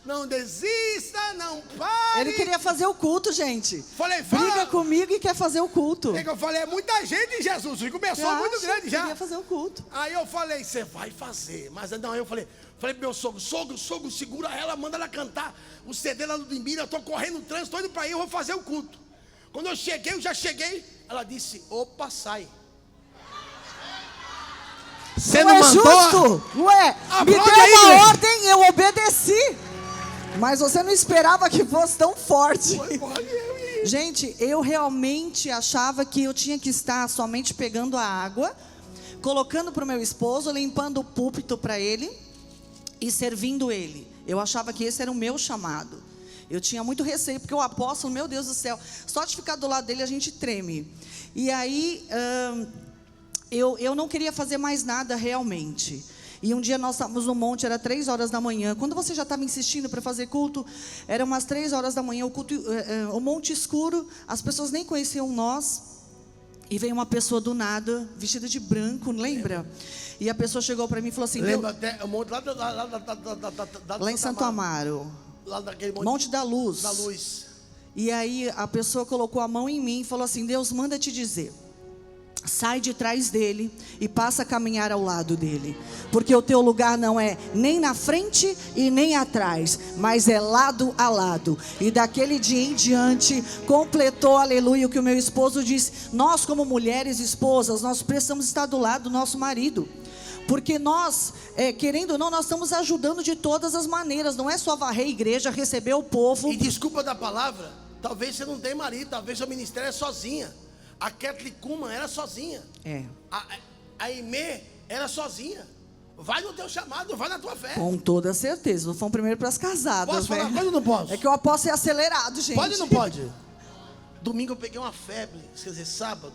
Não desista, não pare. Ele queria fazer o culto, gente. Falei, briga comigo e quer fazer o culto. É que eu falei, é muita gente, Jesus. E começou muito grande já. Queria fazer o culto. Aí eu falei, você vai fazer. Mas não, eu falei pro meu sogro, segura ela, manda ela cantar o CD lá no Ludmilla. Eu tô correndo no trânsito, tô indo pra aí, eu vou fazer o culto. Quando eu já cheguei. Ela disse, opa, sai. Você não mandou? Justo? Ué, me deu uma ordem, eu obedeci. Mas você não esperava que fosse tão forte. Gente, eu realmente achava que eu tinha que estar somente pegando a água, colocando para o meu esposo, limpando o púlpito para ele e servindo ele. Eu achava que esse era o meu chamado. Eu tinha muito receio, porque o apóstolo, meu Deus do céu, só de ficar do lado dele a gente treme. E aí, eu não queria fazer mais nada realmente. E um dia nós estávamos no monte, era 3 horas da manhã. Quando você já estava insistindo para fazer culto, eram umas 3 horas da manhã, o monte escuro, as pessoas nem conheciam nós. E veio uma pessoa do nada, vestida de branco, lembra? E a pessoa chegou para mim e falou assim... Lembra até o monte lá em Santo Amaro. Lá daquele Monte da Luz. Da Luz. E aí a pessoa colocou a mão em mim e falou assim, Deus manda te dizer... Sai de trás dele e passa a caminhar ao lado dele. Porque o teu lugar não é nem na frente e nem atrás, mas é lado a lado. E daquele dia em diante, completou, aleluia, o que o meu esposo disse. Nós como mulheres esposas, nós precisamos estar do lado do nosso marido. Porque nós, querendo ou não, nós estamos ajudando de todas as maneiras. Não é só varrer a igreja, receber o povo. E desculpa da palavra, talvez você não tenha marido, talvez seu ministério é sozinha. A Kathleen Kuhlman era sozinha. A Aimee era sozinha. Vai no teu chamado, vai na tua fé. Com toda certeza. Vamos primeiro para as casadas. Posso falar uma coisa ou não posso? É que eu aposto ser acelerado, gente. Pode ou não pode? Domingo eu peguei uma febre, quer dizer, sábado.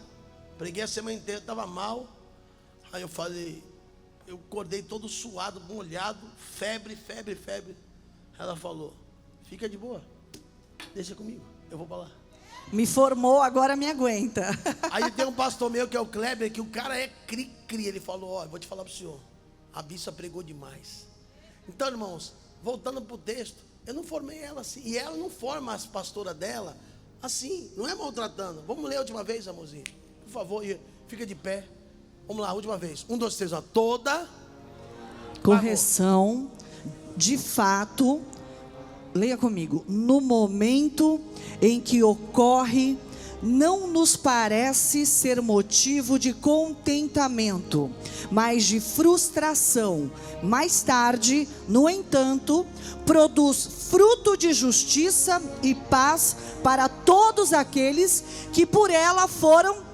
Preguei a semana inteira, estava mal. Aí eu falei, eu acordei todo suado, molhado, febre. Ela falou, fica de boa, deixa comigo, eu vou para lá. Me formou, agora me aguenta. Aí tem um pastor meu que é o Kleber, que o cara é cri-cri. Ele falou, ó, vou te falar pro senhor, a bispa pregou demais. Então, irmãos, voltando pro texto, eu não formei ela assim. E ela não forma as pastoras dela assim, não é maltratando. Vamos ler a última vez, amorzinho? Por favor, fica de pé. Vamos lá, a última vez. 1, 2, 3, ó. Toda correção, de fato, leia comigo, no momento em que ocorre, não nos parece ser motivo de contentamento, mas de frustração. Mais tarde, no entanto, produz fruto de justiça e paz para todos aqueles que por ela foram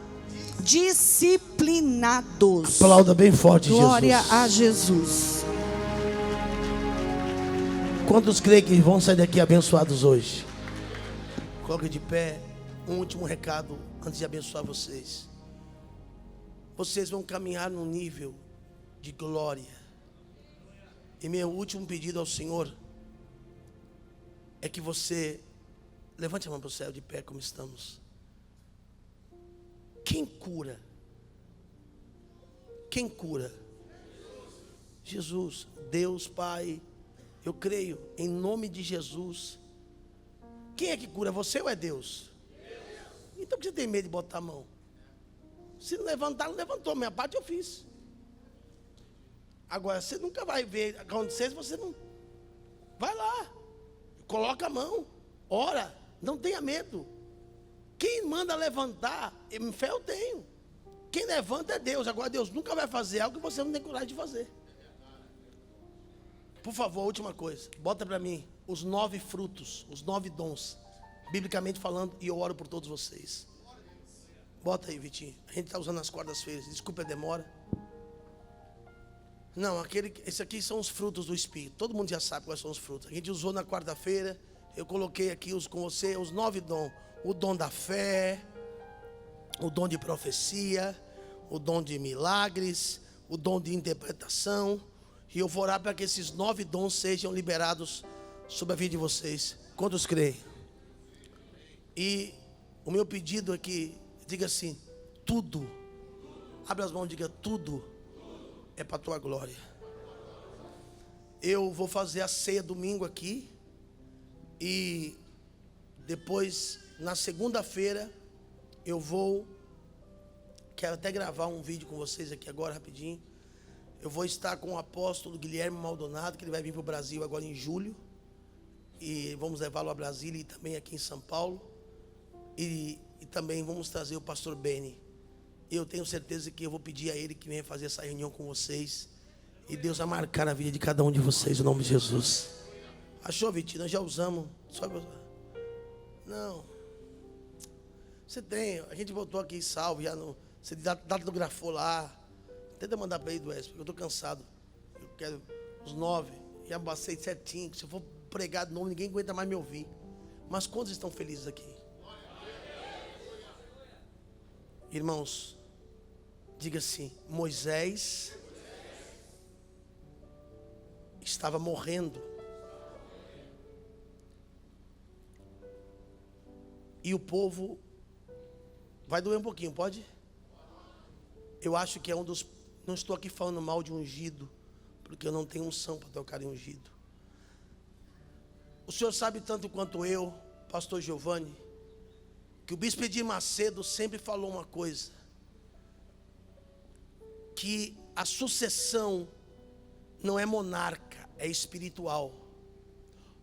disciplinados. Aplauda bem forte, Glória Jesus. a Jesus. Quantos creem que vão sair daqui abençoados hoje? Coloque de pé. Um último recado antes de abençoar vocês. vocês vão caminhar num nível de glória. E meu último pedido ao Senhor é que você levante a mão para o céu de pé como estamos. Quem cura? Quem cura? Jesus, Deus Pai. Eu creio em nome de Jesus. Quem é que cura? Você ou é Deus? Então por que você tem medo de botar a mão? Se não levantar, não levantou. Minha parte eu fiz. Agora, você nunca vai ver acontecer se você não... Vai lá. Coloca a mão. Ora. Não tenha medo. Quem manda levantar, fé eu tenho. Quem levanta é Deus. Agora, Deus nunca vai fazer algo que você não tem coragem de fazer. Por favor, última coisa. Bota para mim os 9 frutos, os 9 dons. Biblicamente falando, e eu oro por todos vocês. Bota aí, Vitinho. A gente está usando as quartas-feiras. Desculpa a demora. Não, esse aqui são os frutos do Espírito. Todo mundo já sabe quais são os frutos. A gente usou na quarta-feira. Eu coloquei aqui com você os 9 dons. O dom da fé, o dom de profecia, o dom de milagres, o dom de interpretação. E eu vou orar para que esses 9 dons sejam liberados sobre a vida de vocês. Quantos creem? E o meu pedido é que diga assim: tudo, abre as mãos e diga: tudo é para a tua glória. Eu vou fazer a ceia domingo aqui. E depois, na segunda-feira, quero até gravar um vídeo com vocês aqui agora, rapidinho. Eu vou estar com o apóstolo Guilherme Maldonado, que ele vai vir para o Brasil agora em julho. E vamos levá-lo a Brasília e também aqui em São Paulo. E também vamos trazer o pastor Benny. E eu tenho certeza que eu vou pedir a ele que venha fazer essa reunião com vocês. E Deus vai marcar a vida de cada um de vocês, em nome de Jesus. Achou, Vitinho? Nós já usamos. Não. Você tem. A gente botou aqui salvo. Já no, você datografou lá. Tenta mandar para aí do Espo, porque eu estou cansado. Eu quero os 9. Já passei certinho. Se eu for pregar de novo, ninguém aguenta mais me ouvir. Mas quantos estão felizes aqui? Irmãos, diga assim: Moisés estava morrendo. E o povo, vai doer um pouquinho, pode? Eu acho que é um dos, não estou aqui falando mal de ungido, porque eu não tenho unção para tocar em ungido. O senhor sabe tanto quanto eu, pastor Giovanni, que o bispo Edir Macedo sempre falou uma coisa, que a sucessão não é monarca, é espiritual.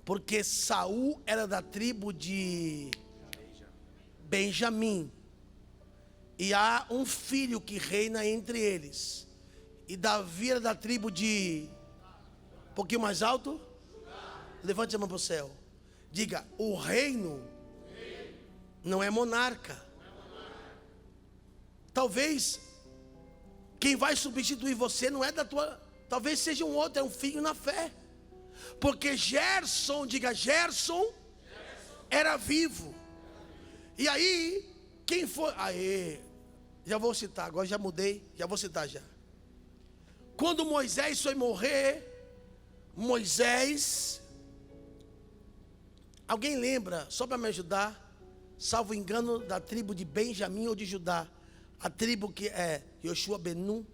Porque Saul era da tribo de Benjamim, e há um filho que reina entre eles. E Davi era da tribo de, um pouquinho mais alto, levante a mão para o céu, diga: o reino não é monarca. Talvez quem vai substituir você não é da tua, talvez seja um outro, é um filho na fé. Porque Gerson, diga Gerson, era vivo. E aí, quem foi? Aê, já vou citar, agora já mudei, já vou citar já. Quando Moisés foi morrer, Moisés, alguém lembra, só para me ajudar, salvo engano, da tribo de Benjamim ou de Judá? A tribo que é Yoshua Benum,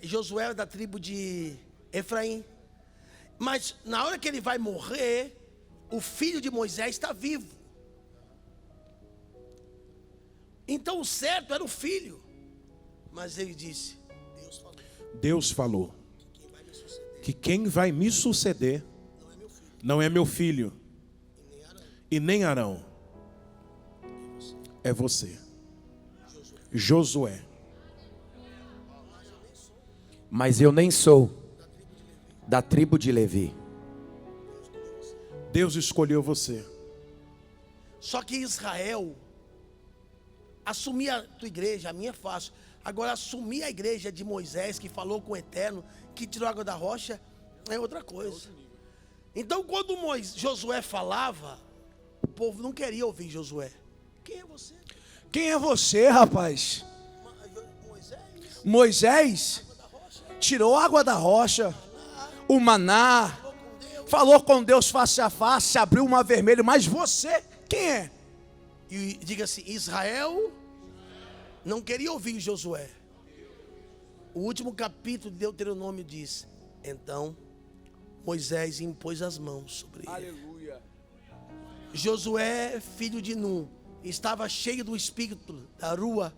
Josué era da tribo de Efraim. Mas na hora que ele vai morrer, o filho de Moisés está vivo. Então o certo era o filho. Mas ele disse: Deus falou que quem vai me suceder não é meu filho e nem Arão, é você, Josué. Mas eu nem sou da tribo de Levi. Deus escolheu você. Só que Israel, assumir a tua igreja, a minha é fácil. Agora, assumir a igreja de Moisés, que falou com o Eterno, que tirou a água da rocha, é outra coisa. Então, quando Josué falava, o povo não queria ouvir Josué. Quem é você? Quem é você, rapaz? Moisés. Moisés tirou água da rocha, o maná, falou com Deus face a face, abriu o mar vermelho. Mas você, quem é? E diga assim: Israel não queria ouvir Josué. O último capítulo de Deuteronômio diz: então Moisés impôs as mãos sobre ele. Aleluia. Josué, filho de Nun, estava cheio do espírito da Rua.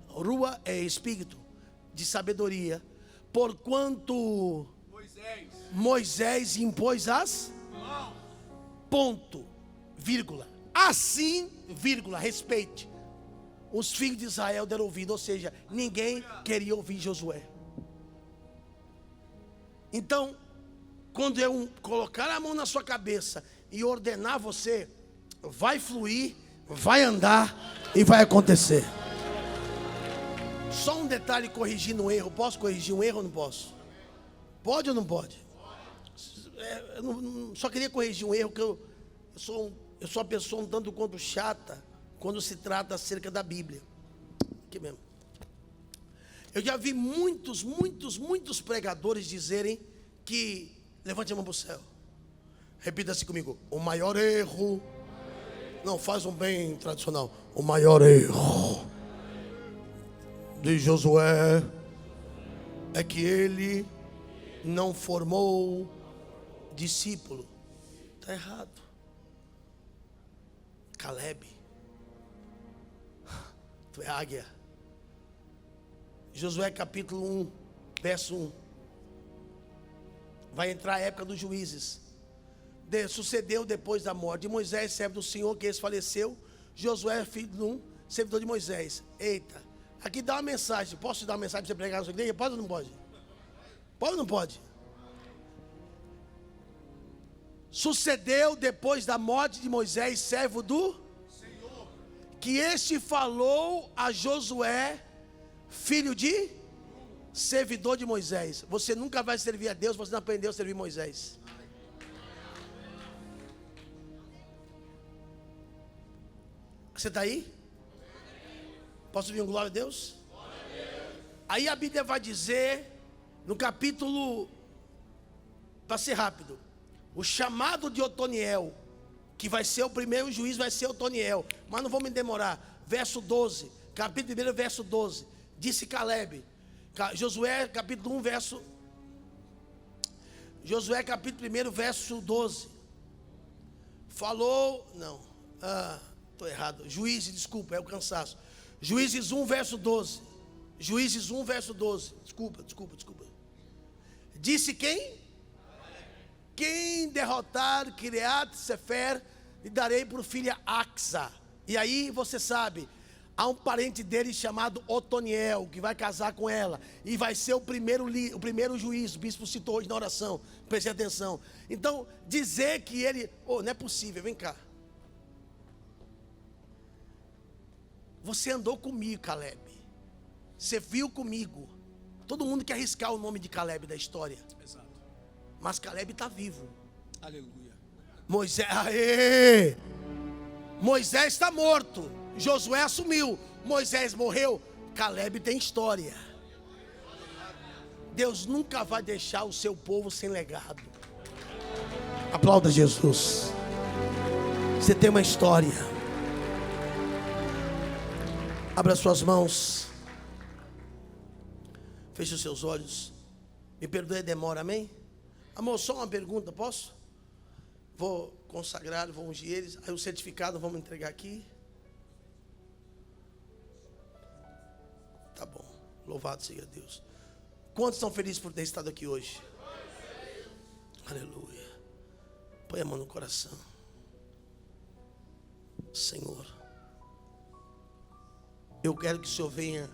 Rua é espírito de sabedoria, porquanto Moisés impôs as mãos. Ponto, vírgula. Assim, vírgula, respeite. Os filhos de Israel deram ouvido, ou seja, ninguém queria ouvir Josué. Então, quando eu colocar a mão na sua cabeça e ordenar você, vai fluir, vai andar e vai acontecer. Só um detalhe corrigindo um erro. Posso corrigir um erro ou não posso? Pode ou não pode? Só queria corrigir um erro, que eu sou uma pessoa um tanto quanto chata quando se trata acerca da Bíblia. Aqui mesmo. Eu já vi muitos pregadores dizerem que, levante a mão para o céu, repita assim comigo: o maior erro, não, faz um bem tradicional, o maior erro de Josué é que ele não formou discípulo. Está errado. Caleb, tu é águia. Josué capítulo 1, verso 1. Vai entrar a época dos juízes. Sucedeu depois da morte de Moisés, servo do Senhor, que esse faleceu, Josué, filho de Nun, servidor de Moisés. Eita, aqui dá uma mensagem. Posso te dar uma mensagem para você pregar na sua igreja? Pode ou não pode? Pode ou não pode? Sucedeu depois da morte de Moisés, servo do Senhor, que este falou a Josué, filho de servidor de Moisés. Você nunca vai servir a Deus se você não aprendeu a servir Moisés. Você está aí? Posso ouvir um glória a Deus? Aí a Bíblia vai dizer, no capítulo, para ser rápido, o chamado de Otoniel, que vai ser o primeiro juiz, vai ser Otoniel, mas não vou me demorar. Verso 12, capítulo 1, verso 12. Disse Caleb, Josué capítulo 1, verso Josué capítulo 1, verso 12. Falou, não, estou errado. Juízes, desculpa, é o cansaço. Juízes 1, verso 12. Juízes 1, verso 12. Desculpa. Disse quem? Quem derrotar Kiriat Sefer, lhe darei por filha Axa. E aí você sabe, há um parente dele chamado Otoniel, que vai casar com ela, e vai ser o primeiro juiz. O bispo citou hoje na oração, preste atenção. Então, dizer que ele, não é possível, vem cá. Você andou comigo, Caleb. Você viu comigo. Todo mundo quer arriscar o nome de Caleb da história. Exato. Mas Caleb está vivo. Aleluia. Moisés está morto. Josué assumiu. Moisés morreu. Caleb tem história. Deus nunca vai deixar o seu povo sem legado. Aplauda Jesus. Você tem uma história. Abra suas mãos. Feche os seus olhos. Me perdoe a demora, amém? Amor, só uma pergunta, posso? Vou consagrar, vou ungir eles. Aí o certificado vamos entregar aqui. Tá bom. Louvado seja Deus. Quantos estão felizes por ter estado aqui hoje? Aleluia. Põe a mão no coração. Senhor, eu quero que o Senhor venha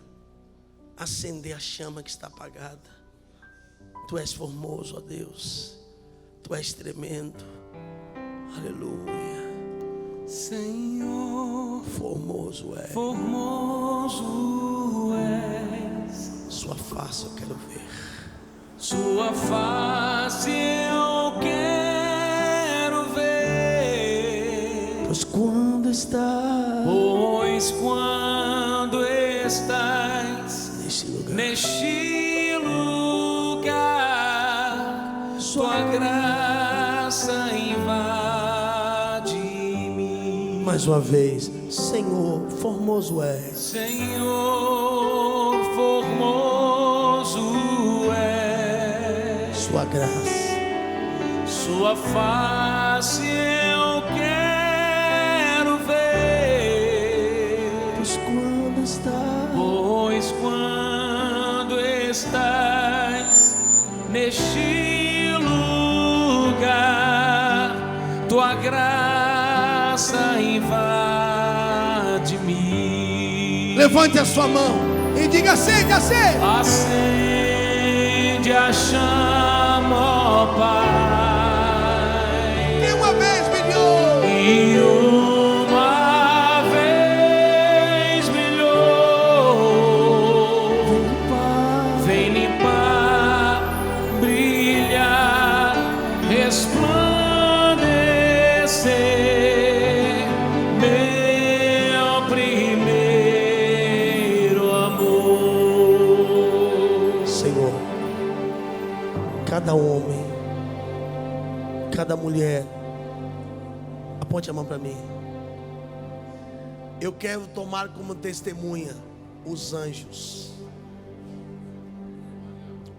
acender a chama que está apagada. Tu és formoso, ó Deus. Tu és tremendo. Aleluia. Senhor, formoso és. Formoso és. Sua face eu quero ver. Sua face eu quero ver. Pois quando estás neste lugar, neste lugar, tua graça invade-me. Mais uma vez, Senhor, formoso és. Senhor, formoso é Sua graça. sua face eu quero ver. Pois quando estás neste lugar, tua graça invade-me. Levante a sua mão e diga: acende, acende. Acende a chama, ó Pai, E uma vez brilhou. e uma vez brilhou. Vem limpar, brilhar, resplandecer, meu primeiro amor. Senhor, cada homem, cada mulher, aponte a mão para mim. Eu quero tomar como testemunha os anjos,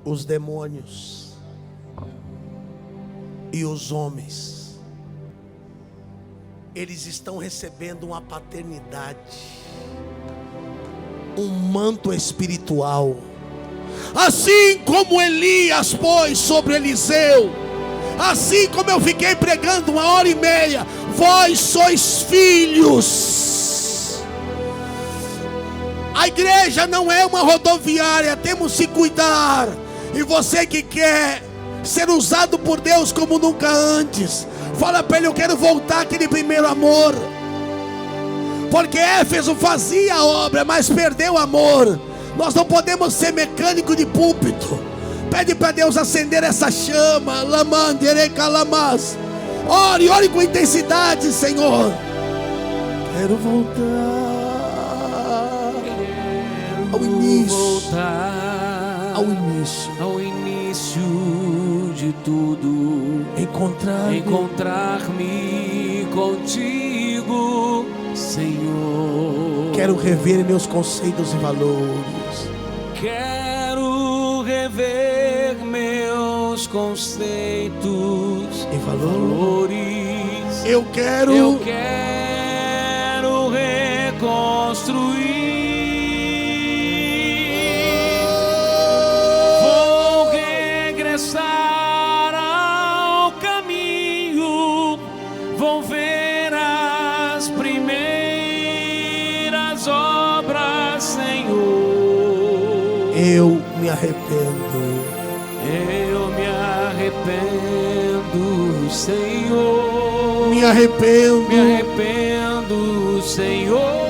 os demônios e os homens. Eles estão recebendo uma paternidade, um manto espiritual. Assim como Elias pôs sobre Eliseu, assim como eu fiquei pregando 1h30, vós sois filhos. A igreja não é uma rodoviária, temos que cuidar. E você que quer ser usado por Deus como nunca antes, fala para ele: eu quero voltar àquele primeiro amor. Porque Éfeso fazia a obra, mas perdeu o amor. Nós não podemos ser mecânico de púlpito. Pede para Deus acender essa chama. Lamanderecalamas. Ore, ore com intensidade, Senhor. Quero voltar ao início. Voltar Ao início. ao início de tudo. Encontrar-me contigo, Senhor. Quero rever meus conceitos e valores. Quero rever meus conceitos E e valores. Eu quero. Eu quero reconstruir. Vou regressar ao caminho. Vou ver as primeiras obras, Senhor. Eu me arrependo. Eu me arrependo, Senhor. Me arrependo. Me arrependo, Senhor.